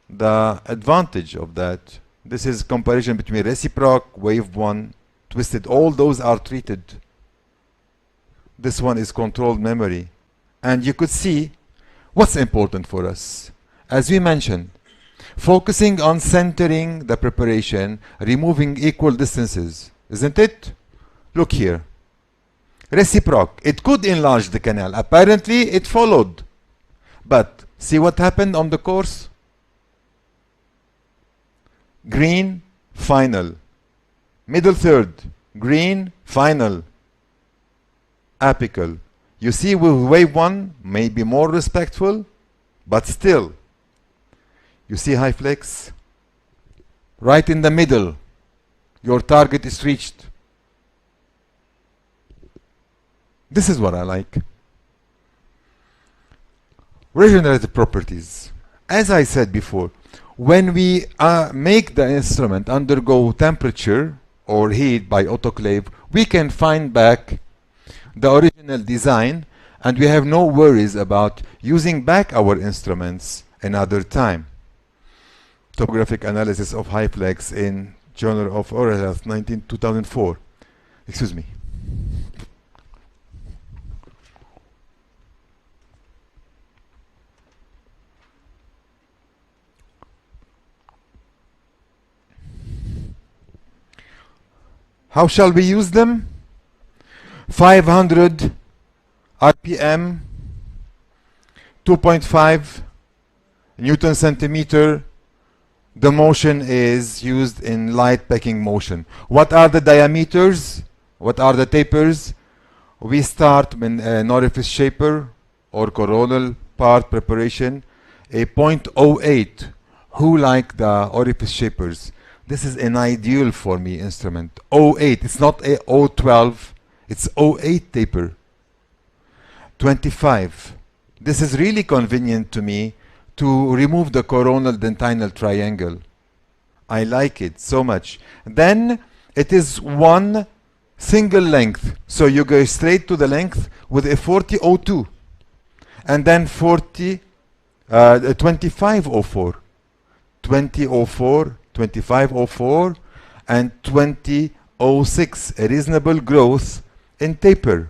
the advantage of that. This is comparison between reciproc, wave 1, twisted, all those are treated. This one is controlled memory. And you could see what's important for us. As we mentioned, focusing on centering the preparation, removing equal distances, isn't it? Look here. Reciproc, it could enlarge the canal. Apparently, it followed. But see what happened on the course? Green, final. Middle third, green, final. Apical. You see with wave 1, maybe more respectful, but still. You see HyFlex? Right in the middle. Your target is reached. This is what I like. Regenerative properties. As I said before, when we make the instrument undergo temperature or heat by autoclave, we can find back the original design, and we have no worries about using back our instruments another time. Topographic analysis of HyFlex in Journal of Oral Health, 2004. Excuse me. How shall we use them? 500 RPM, 2.5 Newton centimeter. The motion is used in light packing motion. What are the diameters? What are the tapers? We start with an orifice shaper or coronal part preparation, a 0.08. Who like the orifice shapers? This is an ideal for me instrument. 08, it's not a 012, it's 08 taper. 25. This is really convenient to me to remove the coronal dentinal triangle. I like it so much. Then it is one single length. So you go straight to the length with a 4002. And then 2504. 2004. 2504 and 2006, a reasonable growth in taper.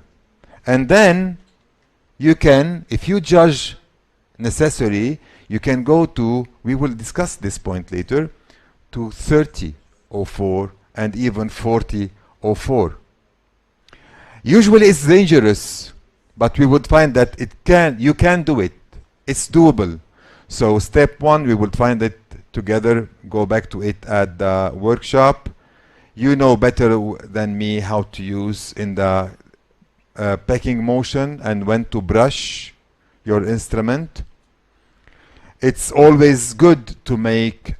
And then you can, if you judge necessary, you can go to, we will discuss this point later, to 3004 and even 4004. Usually it's dangerous, but we would find that you can do it. It's doable. So step 1, we will find it together, go back to it at the workshop. You know better than me how to use in the packing motion and when to brush your instrument. It's always good to make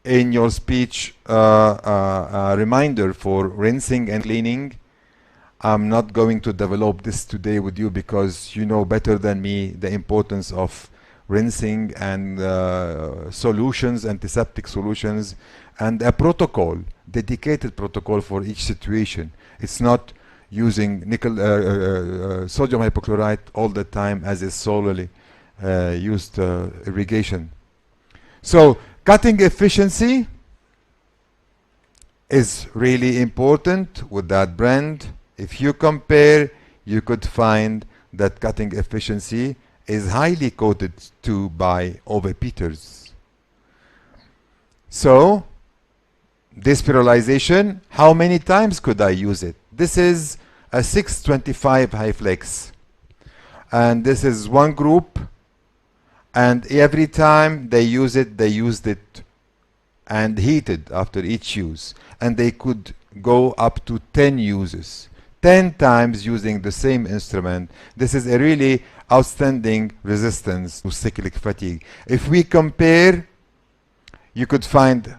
in your speech a reminder for rinsing and cleaning. I'm not going to develop this today with you because you know better than me the importance of rinsing and solutions, antiseptic solutions, and a protocol, dedicated protocol for each situation. It's not using sodium hypochlorite all the time as is solely used irrigation. So cutting efficiency is really important with that brand. If you compare, you could find that cutting efficiency is highly quoted to by Ove Peters. So despiralization, how many times could I use it? This is a 625 HyFlex, and this is one group, and every time they used it and heated after each use, and they could go up to 10 uses, 10 times using the same instrument. This is a really outstanding resistance to cyclic fatigue. If we compare, you could find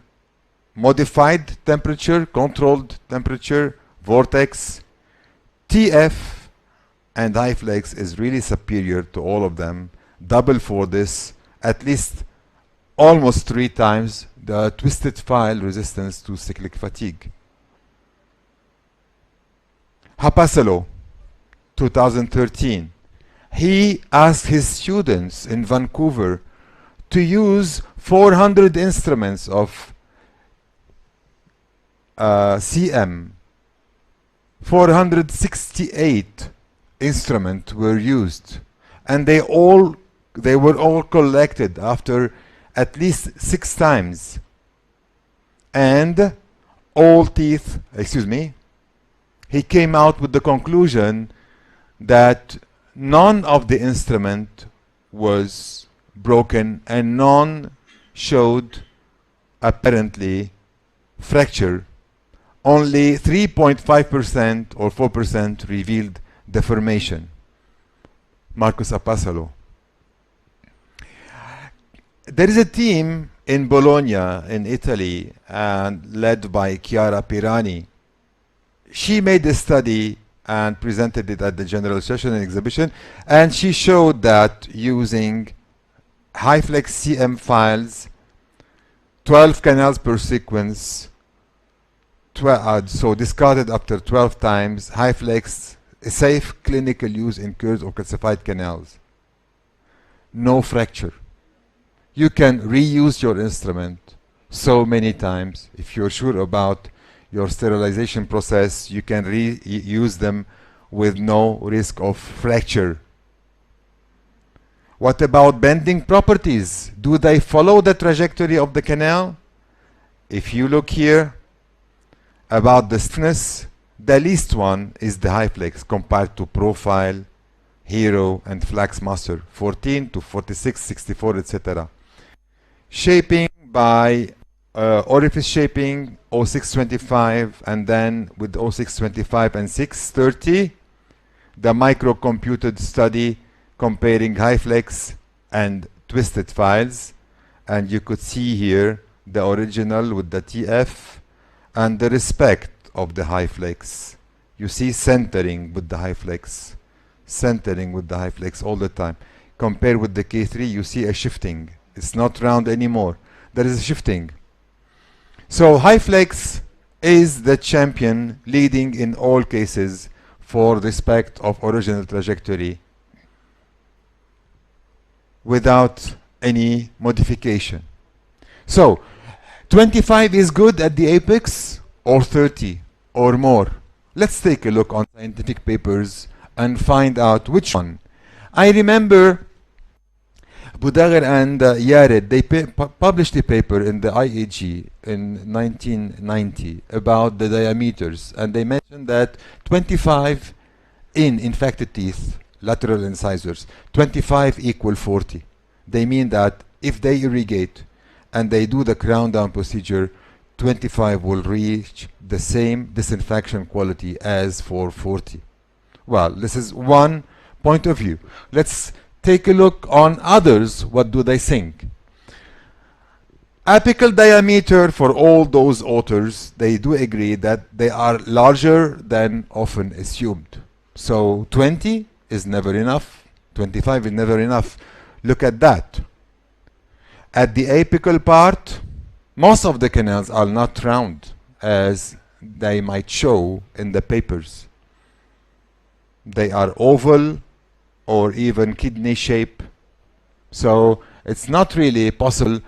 modified temperature, controlled temperature, vortex, TF, and HyFlex is really superior to all of them. Double for this, at least almost 3 times the twisted file resistance to cyclic fatigue. Hapasalo, 2013. He asked his students in Vancouver to use 400 instruments of CM. 468 instruments were used, and they were all collected after at least 6 times, and all teeth, he came out with the conclusion that none of the instrument was broken and none showed apparently fracture. Only 3.5% or 4% revealed deformation. Marcus Apasalo. There is a team in Bologna in Italy led by Chiara Pirani. She made a study and presented it at the General Session and Exhibition, and she showed that using HyFlex CM files, 12 canals per sequence, so discarded after 12 times, HyFlex, a safe clinical use in curved or calcified canals. No fracture. You can reuse your instrument so many times. If you're sure about your sterilization process, you can reuse them with no risk of fracture. What about bending properties? Do they follow the trajectory of the canal? If you look here, about the stiffness, the least one is the HyFlex compared to Profile, Hero, and Flaxmaster, 14 to 46, 64, etc. Shaping by orifice shaping, 0625, and then with 0625 and 630, the micro-computed study comparing HyFlex and twisted files, and you could see here the original with the TF and the respect of the HyFlex. You see centering with the HyFlex, centering with the HyFlex all the time. Compare with the K3, you see a shifting. It's not round anymore. There is a shifting. So HyFlex is the champion, leading in all cases for respect of original trajectory without any modification. So 25 is good at the apex, or 30 or more. Let's take a look on scientific papers and find out which one. I remember Budager and Yared, they published a paper in the IAG in 1990 about the diameters, and they mentioned that 25 in infected teeth, lateral incisors, 25 equal 40. They mean that if they irrigate and they do the crown down procedure, 25 will reach the same disinfection quality as for 40. Well, this is one point of view. Let's take a look on others. What do they think? Apical diameter for all those authors, they do agree that they are larger than often assumed. So 20 is never enough. 25 is never enough. Look at that. At the apical part, most of the canals are not round as they might show in the papers. They are oval or even kidney shape. So it's not really possible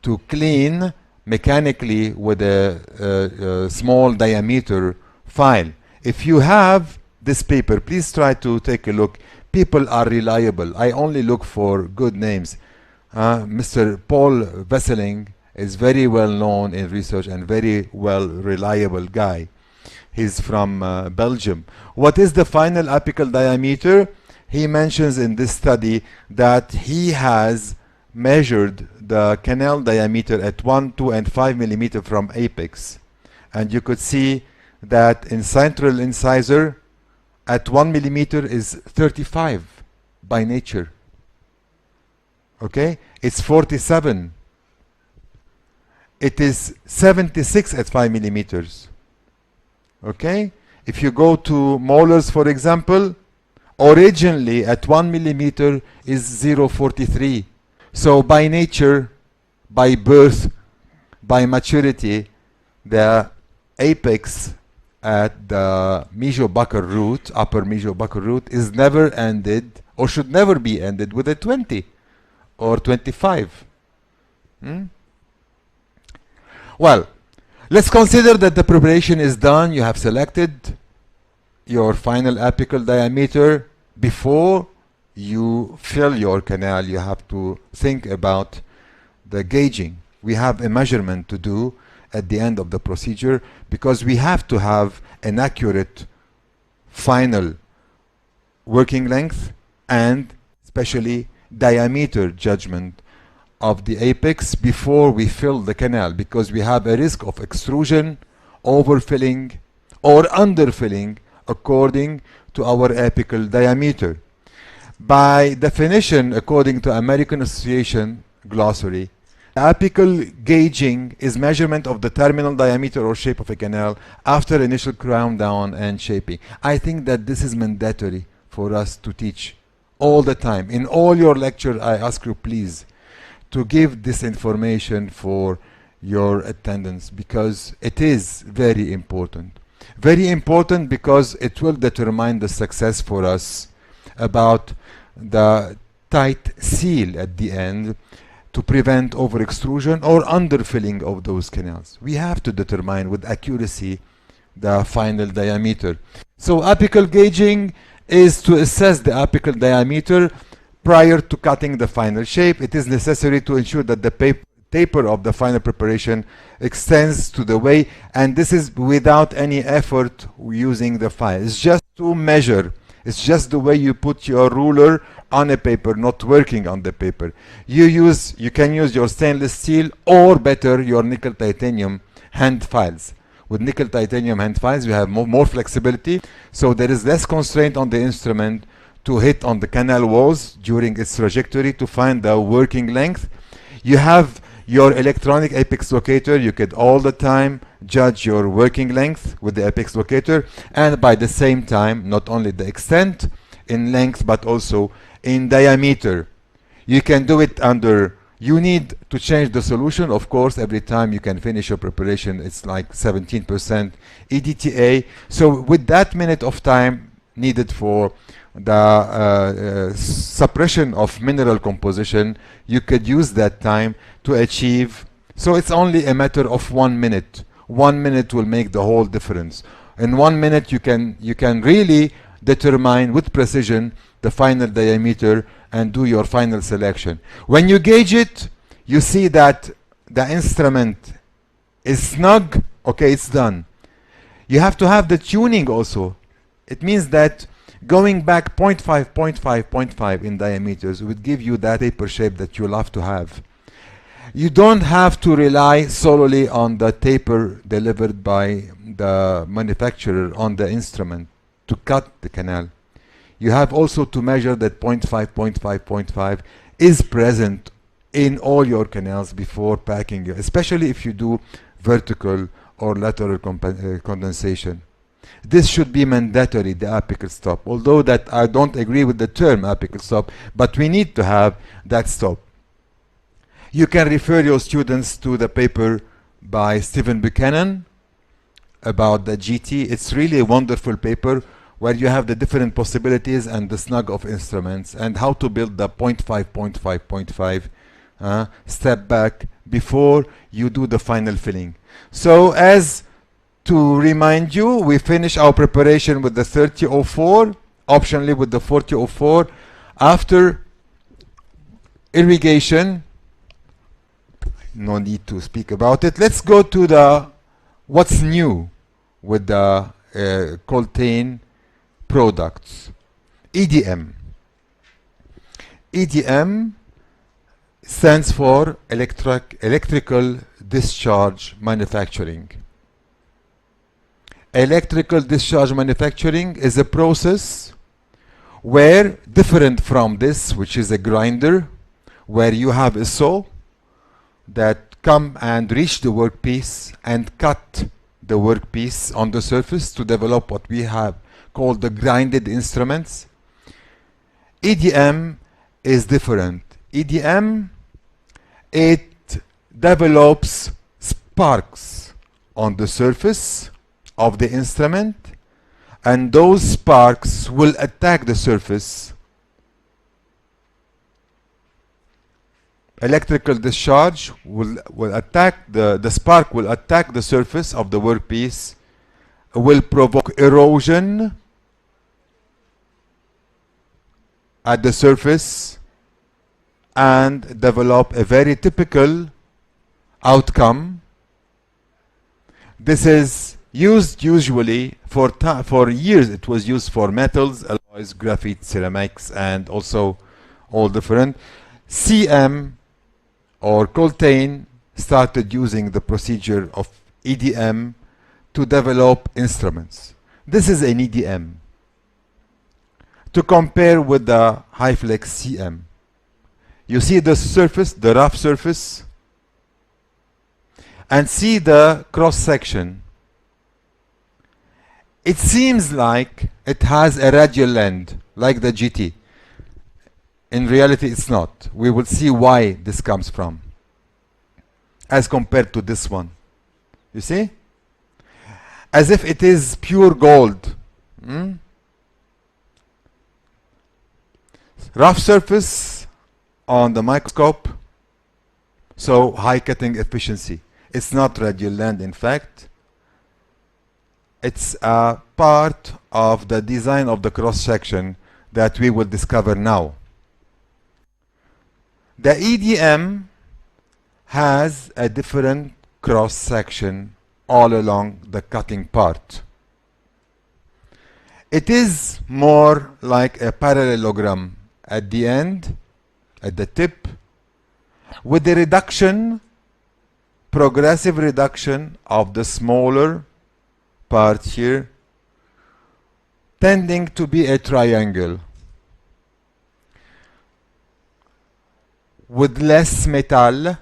to clean mechanically with a small diameter file. If you have this paper, please try to take a look. People are reliable. I only look for good names. Mr. Paul Vesseling is very well known in research and very well reliable guy. He's from Belgium. What is the final apical diameter? He mentions in this study that he has measured the canal diameter at 1, 2, and 5 millimeter from apex. And you could see that in central incisor at 1 millimeter is 35 by nature. Okay? It's 47. It is 76 at 5 millimeters. Okay? If you go to molars, for example, originally at 1 millimeter is 0.43. So by nature, by birth, by maturity, the apex at the mesobuccal root, upper mesobuccal root, is never ended or should never be ended with a 20 or 25. Well, let's consider that the preparation is done. You have selected your final apical diameter. Before you fill your canal, you have to think about the gauging. We have a measurement to do at the end of the procedure because we have to have an accurate final working length and especially diameter judgment of the apex before we fill the canal, because we have a risk of extrusion, overfilling, or underfilling according to our apical diameter. By definition, according to American Association glossary, apical gauging is measurement of the terminal diameter or shape of a canal after initial crown down and shaping. I think that this is mandatory for us to teach all the time. In all your lecture, I ask you please to give this information for your attendance because it is very important. Very important because it will determine the success for us about the tight seal at the end to prevent over extrusion or underfilling of those canals. We have to determine with accuracy the final diameter. So apical gauging is to assess the apical diameter prior to cutting the final shape. It is necessary to ensure that the taper of the final preparation extends to the way, and this is without any effort using the file. It's just to measure. It's just the way you put your ruler on a paper, not working on the paper. You can use your stainless steel or better your nickel titanium hand files. With nickel titanium hand files you have more flexibility, so there is less constraint on the instrument to hit on the canal walls during its trajectory to find the working length. You have your electronic apex locator. You could all the time judge your working length with the apex locator, and by the same time not only the extent in length but also in diameter. You can do it under, you need to change the solution, of course, every time you can finish your preparation. It's like 17% EDTA. So with that minute of time needed for the suppression of mineral composition, you could use that time to achieve. So it's only a matter of 1 minute. 1 minute will make the whole difference. In 1 minute you can really determine with precision the final diameter and do your final selection. When you gauge it, you see that the instrument is snug. Okay, it's done. You have to have the tuning also. It means that going back 0.5, 0.5, 0.5 in diameters would give you that taper shape that you love to have. You don't have to rely solely on the taper delivered by the manufacturer on the instrument to cut the canal. You have also to measure that 0.5, 0.5, 0.5 is present in all your canals before packing, especially if you do vertical or lateral condensation. This should be mandatory, the apical stop, although that I don't agree with the term apical stop, but we need to have that stop. You can refer your students to the paper by Stephen Buchanan about the GT. It's really a wonderful paper where you have the different possibilities and the snug of instruments and how to build the 0.5, 0.5, 0.5 step back before you do the final filling. So as to remind you, we finish our preparation with the 3004, optionally with the 4004. After irrigation, no need to speak about it. Let's go to the what's new with the coltan products. EDM. EDM stands for electrical discharge manufacturing. Electrical discharge manufacturing is a process where, different from this, which is a grinder, where you have a saw that come and reach the workpiece and cut the workpiece on the surface to develop what we have called the grinded instruments. EDM is different. EDM, it develops sparks on the surface of the instrument, and those sparks will attack the surface. Electrical discharge will attack the spark will attack the surface of the workpiece, will provoke erosion at the surface and develop a very typical outcome. This is used usually for years. It was used for metals, alloys, graphite, ceramics, and also all different. CM or coltan started using the procedure of EDM to develop instruments. This is an EDM. To compare with the HyFlex CM, you see the surface, the rough surface, and see the cross section. It seems like it has a radial end, like the GT. In reality, it's not. We will see why this comes from, as compared to this one. You see? As if it is pure gold. Rough surface on the microscope, so high cutting efficiency. It's not radial end, in fact. It's a part of the design of the cross section that we will discover now. The EDM has a different cross section all along the cutting part. It is more like a parallelogram at the end, at the tip, with the reduction, progressive reduction of the smaller part here, tending to be a triangle. With less metal,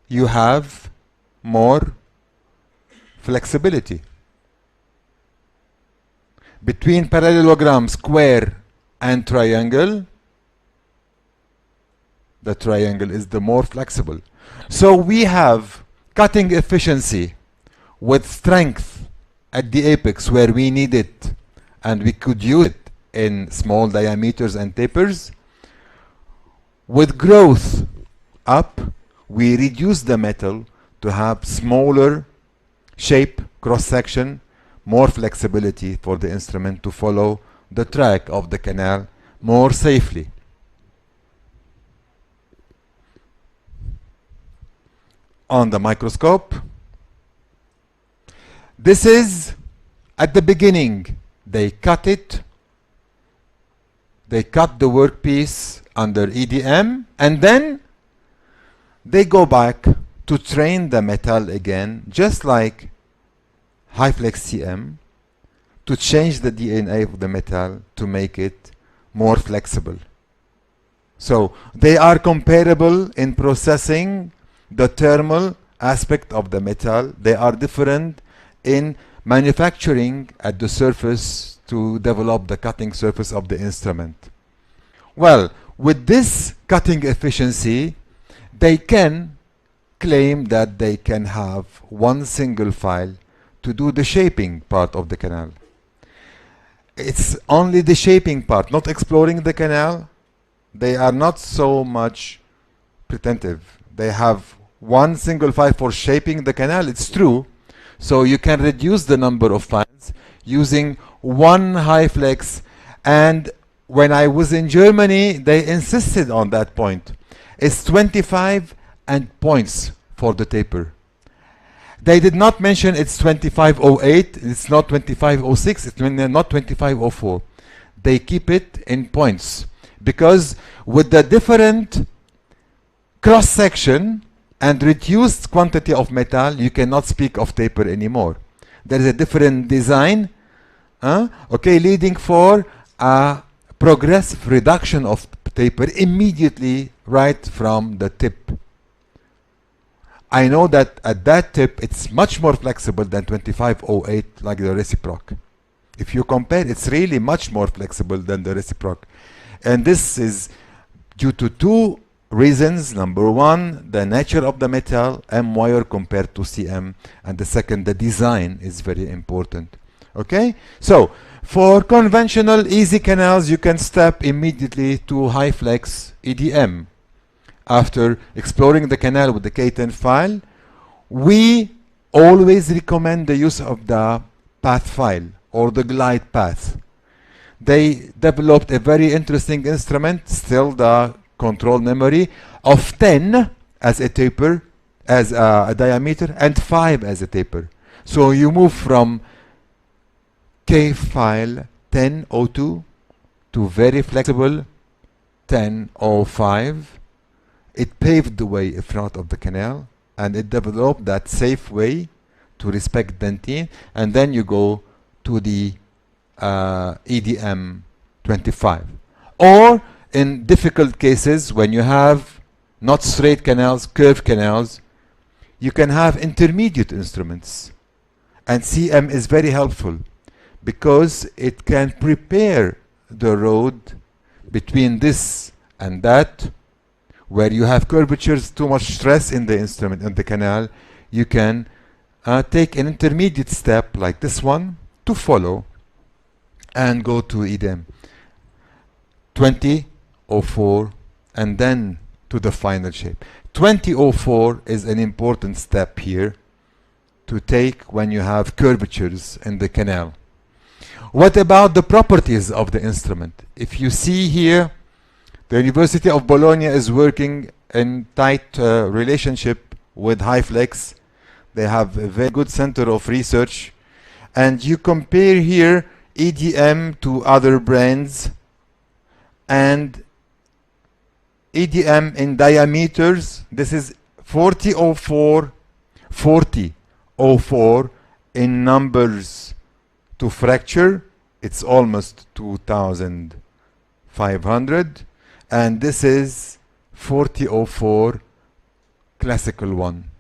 you have more flexibility. Between parallelogram, square, and triangle, the triangle is the more flexible. So we have cutting efficiency with strength at the apex where we need it, and we could use it in small diameters and tapers. With growth up, we reduce the metal to have smaller shape, cross section, more flexibility for the instrument to follow the track of the canal more safely. On the microscope, this is at the beginning. They cut it, they cut the workpiece under EDM, and then they go back to train the metal again, just like HyFlex CM, to change the DNA of the metal to make it more flexible. So they are comparable in processing the thermal aspect of the metal. They are different in manufacturing at the surface to develop the cutting surface of the instrument. Well, with this cutting efficiency, they can claim that they can have one single file to do the shaping part of the canal. It's only the shaping part, not exploring the canal. They are not so much pretentive. They have one single file for shaping the canal, it's true. So you can reduce the number of files using one HyFlex. And when I was in Germany, they insisted on that point. It's 25 and points for the taper. They did not mention it's 2508, it's not 2506, it's not 2504. They keep it in points because with the different cross section and reduced quantity of metal, you cannot speak of taper anymore. There is a different design, okay, leading for a progressive reduction of taper immediately right from the tip. I know that at that tip it's much more flexible than 2508 like the reciproc. If you compare, it's really much more flexible than the reciproc. And this is due to two reasons. Number one, the nature of the metal, M wire compared to CM. And the second, the design is very important. Okay? So, for conventional easy canals, you can step immediately to HyFlex EDM. After exploring the canal with the K10 file, we always recommend the use of the path file or the glide path. They developed a very interesting instrument, still the control memory, of 10 as a taper, as a diameter, and 5 as a taper. So you move from K file 1002 to very flexible 1005. It paved the way in front of the canal, and it developed that safe way to respect dentine, and then you go to the EDM 25. Or in difficult cases, when you have not straight canals, curved canals, you can have intermediate instruments. And CM is very helpful because it can prepare the road between this and that. Where you have curvatures, too much stress in the instrument, in the canal, you can take an intermediate step like this one to follow and go to EDM 2004 and then to the final shape. 2004 is an important step here to take when you have curvatures in the canal. What about the properties of the instrument? If you see here, the University of Bologna is working in tight relationship with HyFlex. They have a very good center of research. And you compare here EDM to other brands. And EDM in diameters, this is 4004, 4004 in numbers to fracture. It's almost 2,500. And this is 4004 classical one,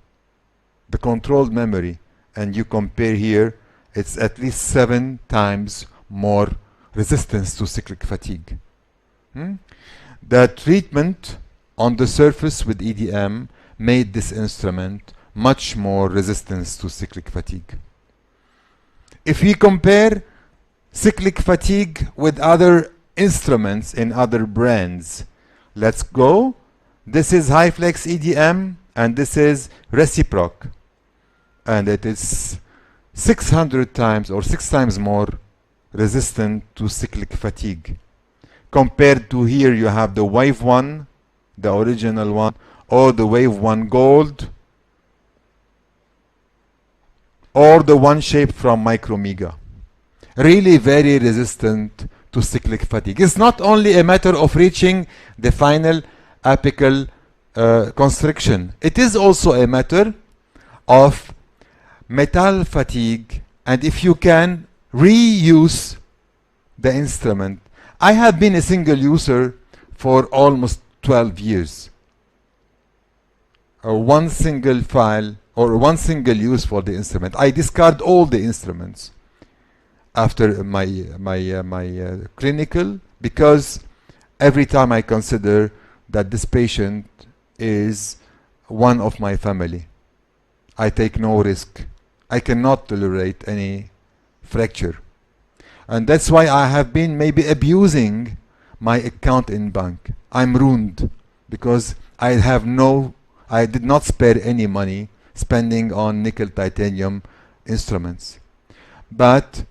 the controlled memory. And you compare here, it's at least 7 times more resistance to cyclic fatigue. The treatment on the surface with EDM made this instrument much more resistance to cyclic fatigue. If we compare cyclic fatigue with other instruments in other brands, let's go. This is HyFlex EDM and this is reciproc, and it is 600 times or 6 times more resistant to cyclic fatigue compared to here. You have the wave 1, the original one, or the wave 1 gold, or the one shape from Micromega. Really very resistant to cyclic fatigue. It's not only a matter of reaching the final apical constriction. It is also a matter of metal fatigue, and if you can reuse the instrument. I have been a single user for almost 12 years. One single file or one single use for the instrument. I discard all the instruments after my clinical, because every time I consider that this patient is one of my family, I take no risk. I cannot tolerate any fracture. And that's why I have been maybe abusing my account in bank. I'm ruined because I did not spare any money spending on nickel titanium instruments. But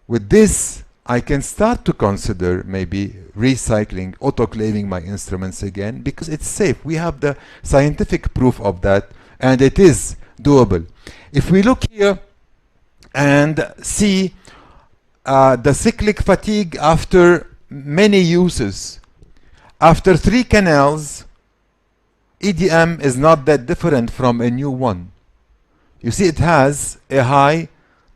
with this, I can start to consider maybe recycling, autoclaving my instruments again, because it's safe. We have the scientific proof of that, and it is doable. If we look here and see the cyclic fatigue after many uses, after 3 canals, EDM is not that different from a new one. You see, it has a high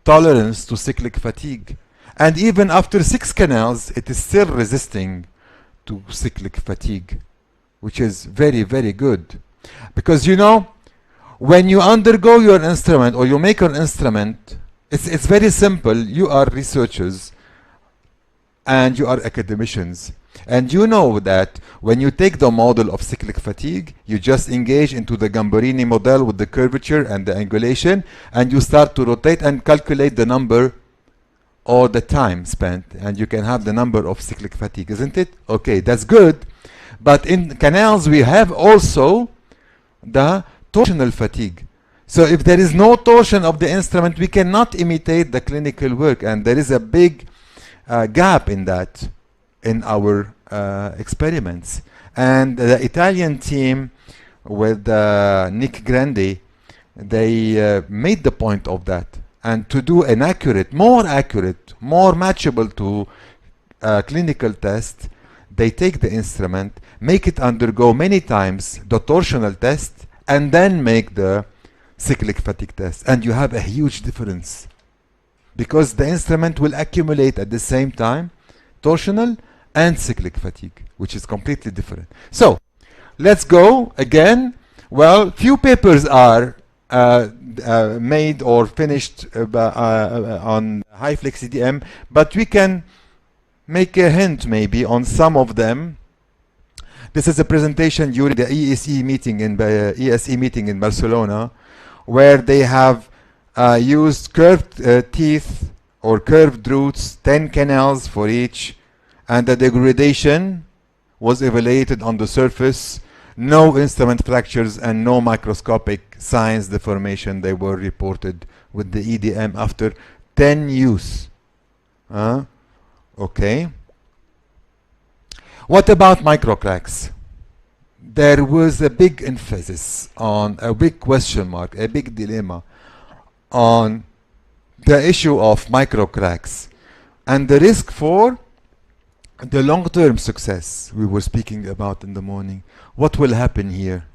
tolerance to cyclic fatigue. And even after 6 canals, it is still resisting to cyclic fatigue, which is very, very good. Because you know, when you undergo your instrument or you make an instrument, it's very simple. You are researchers and you are academicians. And you know that when you take the model of cyclic fatigue, you just engage into the Gambarini model with the curvature and the angulation, and you start to rotate and calculate the number or the time spent, and you can have the number of cyclic fatigue, isn't it? Okay, that's good. But in canals, we have also the torsional fatigue. So if there is no torsion of the instrument, we cannot imitate the clinical work, and there is a big gap in that in our experiments. And the Italian team with Nick Grandi, they made the point of that. And to do an accurate, more matchable to clinical test, they take the instrument, make it undergo many times the torsional test, and then make the cyclic fatigue test. And you have a huge difference, because the instrument will accumulate at the same time torsional and cyclic fatigue, which is completely different. So let's go again. Well, few papers are made or finished on HyFlex CM, but we can make a hint maybe on some of them. This is a presentation during the ESE meeting in Barcelona, where they have used curved teeth or curved roots, 10 canals for each, and the degradation was evaluated on the surface. No instrument fractures and no microscopic signs deformation. They were reported with the EDM after 10 use. Okay. What about microcracks? There was a big emphasis on, a big question mark, a big dilemma on the issue of microcracks and the risk for the long-term success we were speaking about in the morning. What will happen here?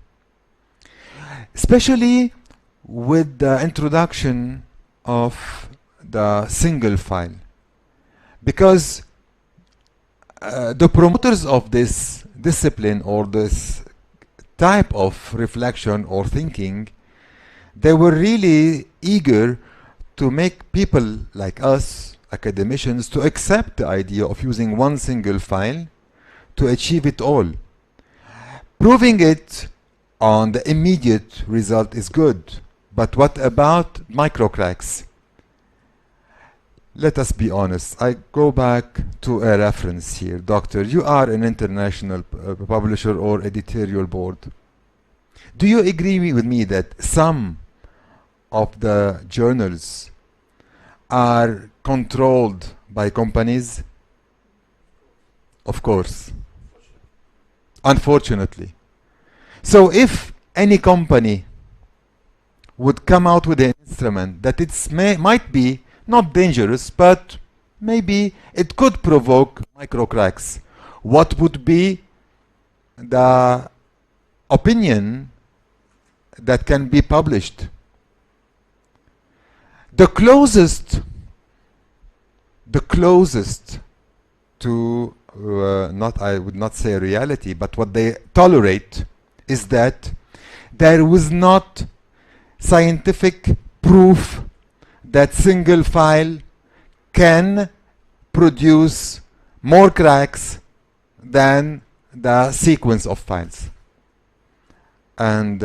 Especially with the introduction of the single file. Because the promoters of this discipline or this type of reflection or thinking, they were really eager to make people like us, academicians, to accept the idea of using one single file to achieve it all. Proving it on the immediate result is good, but what about microcracks? Let us be honest. I go back to a reference here. Doctor, you are an international publisher or editorial board. Do you agree with me that some of the journals are controlled by companies? Of course. Unfortunately. So if any company would come out with an instrument that might be not dangerous, but maybe it could provoke microcracks, what would be the opinion that can be published? The closest to I would not say reality, but what they tolerate is that there was not scientific proof that single file can produce more cracks than the sequence of files. And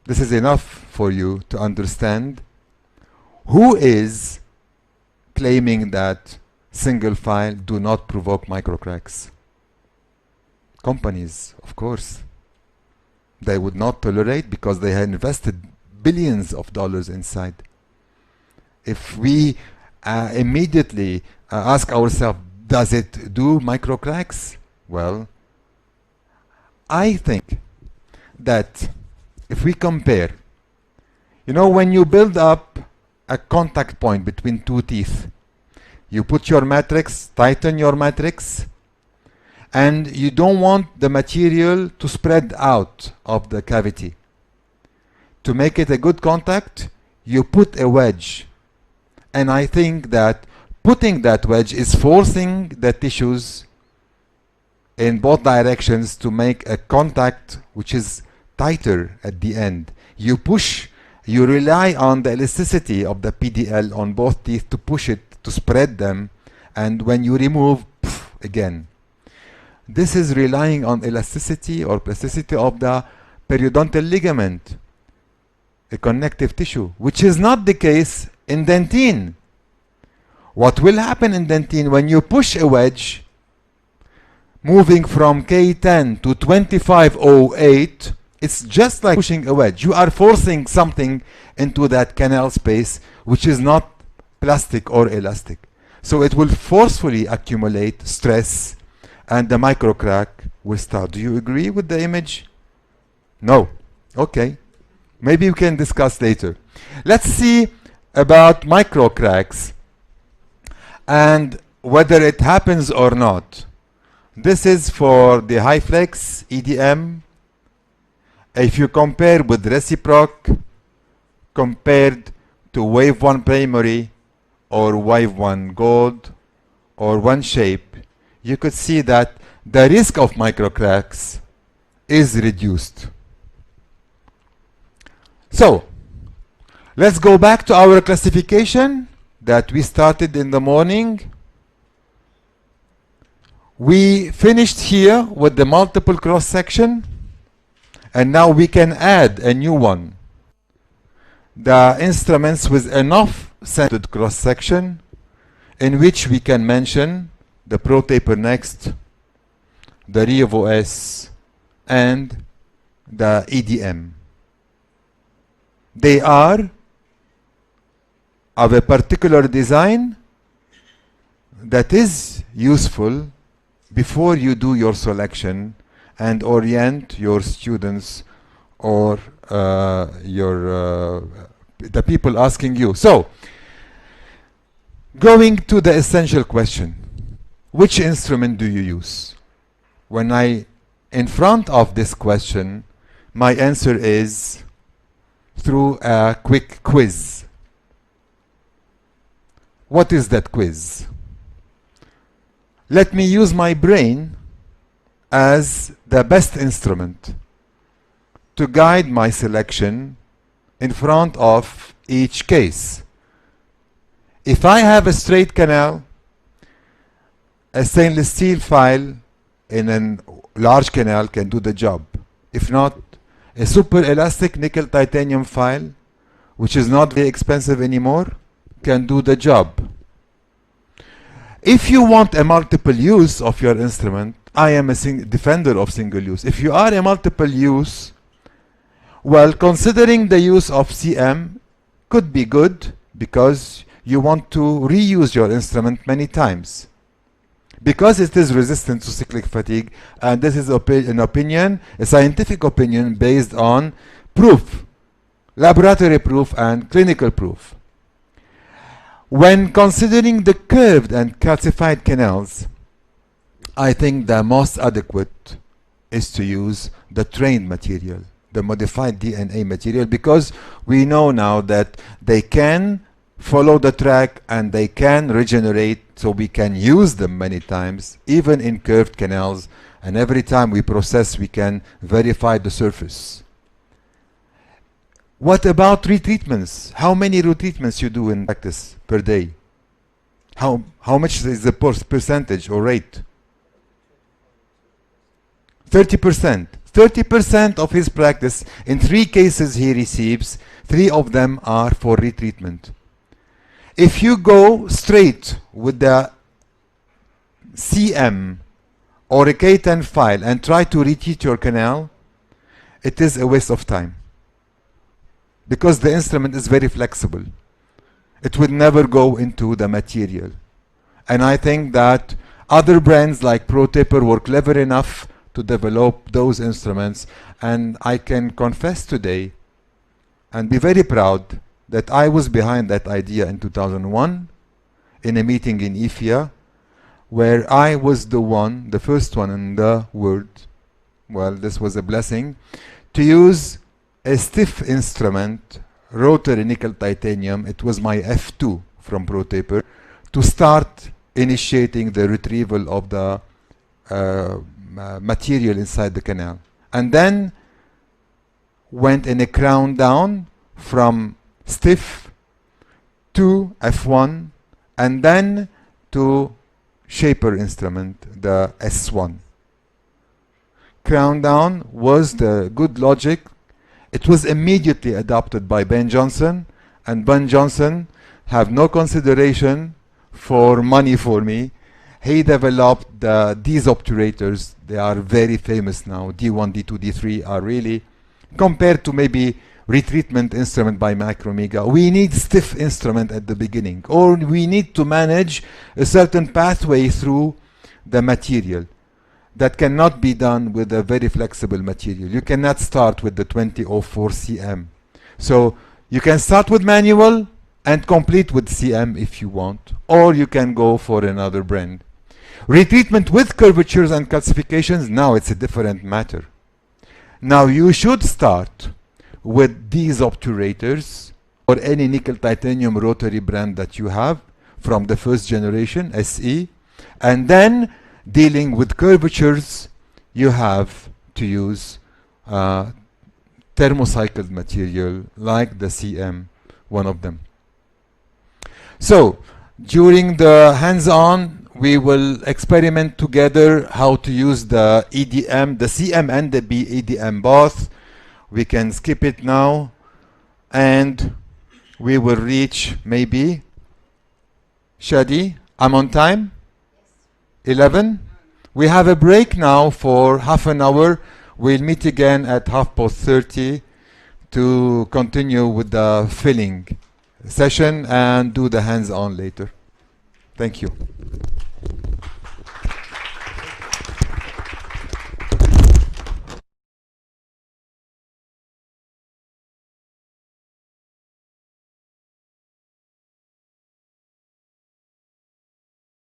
this is enough for you to understand who is claiming that single file do not provoke microcracks. Companies, of course. They would not tolerate because they had invested billions of dollars inside. If we immediately ask ourselves, does it do microcracks? Well, I think that if we compare, you know, when you build up a contact point between two teeth, you put your matrix, tighten your matrix, and you don't want the material to spread out of the cavity. To make it a good contact, you put a wedge. And I think that putting that wedge is forcing the tissues in both directions to make a contact which is tighter at the end. You push, you rely on the elasticity of the PDL on both teeth to push it, to spread them, and when you remove, again. This is relying on elasticity or plasticity of the periodontal ligament, a connective tissue, which is not the case in dentine. What will happen in dentine when you push a wedge, moving from K10 to 2508, it's just like pushing a wedge. You are forcing something into that canal space which is not plastic or elastic. So it will forcefully accumulate stress and the microcrack will start. Do you agree with the image? No. Okay. Maybe we can discuss later. Let's see about microcracks and whether it happens or not. This is for the HyFlex EDM. If you compare with reciproc compared to wave 1 primary or wave 1 gold or one shape, you could see that the risk of microcracks is reduced. So, let's go back to our classification that we started in the morning. We finished here with the multiple cross section, and now we can add a new one. The instruments with enough centered cross section, in which we can mention the Pro Taper Next, the Revo S, and the EDM. They are of a particular design that is useful before you do your selection and orient your students or the people asking you. So, going to the essential question, which instrument do you use? When in front of this question, my answer is through a quick quiz. What is that quiz? Let me use my brain as the best instrument to guide my selection in front of each case. If I have a straight canal, a stainless steel file in a large canal can do the job. If not, a super elastic nickel titanium file, which is not very expensive anymore, can do the job. If you want a multiple use of your instrument, I am a defender of single use. If you are a multiple use, well, considering the use of CM could be good because you want to reuse your instrument many times. Because it is resistant to cyclic fatigue, and this is an opinion, a scientific opinion based on proof, laboratory proof and clinical proof. When considering the curved and calcified canals, I think the most adequate is to use the trained material, the modified DNA material, because we know now that they can follow the track and they can regenerate, so we can use them many times, even in curved canals, and every time we process we can verify the surface. What about retreatments? How many retreatments you do in practice per day? How much is the percentage or rate? 30%. 30% of his practice, in 3 cases he receives, 3 of them are for retreatment. If you go straight with the CM or a K10 file and try to retreat your canal, it is a waste of time, because the instrument is very flexible. It would never go into the material. And I think that other brands like ProTaper were clever enough to develop those instruments, and I can confess today and be very proud that I was behind that idea in 2001 in a meeting in IFIA, where I was the first one in the world, well, this was a blessing, to use a stiff instrument, rotary nickel titanium. It was my F2 from ProTaper, to start initiating the retrieval of the material inside the canal, and then went in a crown down from stiff to F1, and then to shaper instrument, the S1. Crown down was the good logic. It was immediately adopted by Ben Johnson, and Ben Johnson have no consideration for money for me. He developed these obturators. They are very famous now. D1, D2, D3 are really, compared to maybe retreatment instrument by Micromega, we need stiff instrument at the beginning, or we need to manage a certain pathway through the material that cannot be done with a very flexible material. You cannot start with the 2004 CM. So you can start with manual and complete with CM if you want, or you can go for another brand. Retreatment with curvatures and calcifications, now it's a different matter. Now you should start with these obturators or any nickel titanium rotary brand that you have from the first generation, SE, and then dealing with curvatures, you have to use thermocycled material like the CM, one of them. So during the hands-on, we will experiment together how to use the EDM, the CM and the EDM both. We can skip it now, and we will reach maybe, Shadi, I'm on time? 11? We have a break now for half an hour. We'll meet again at 30:30 to continue with the filling session and do the hands-on later. Thank you.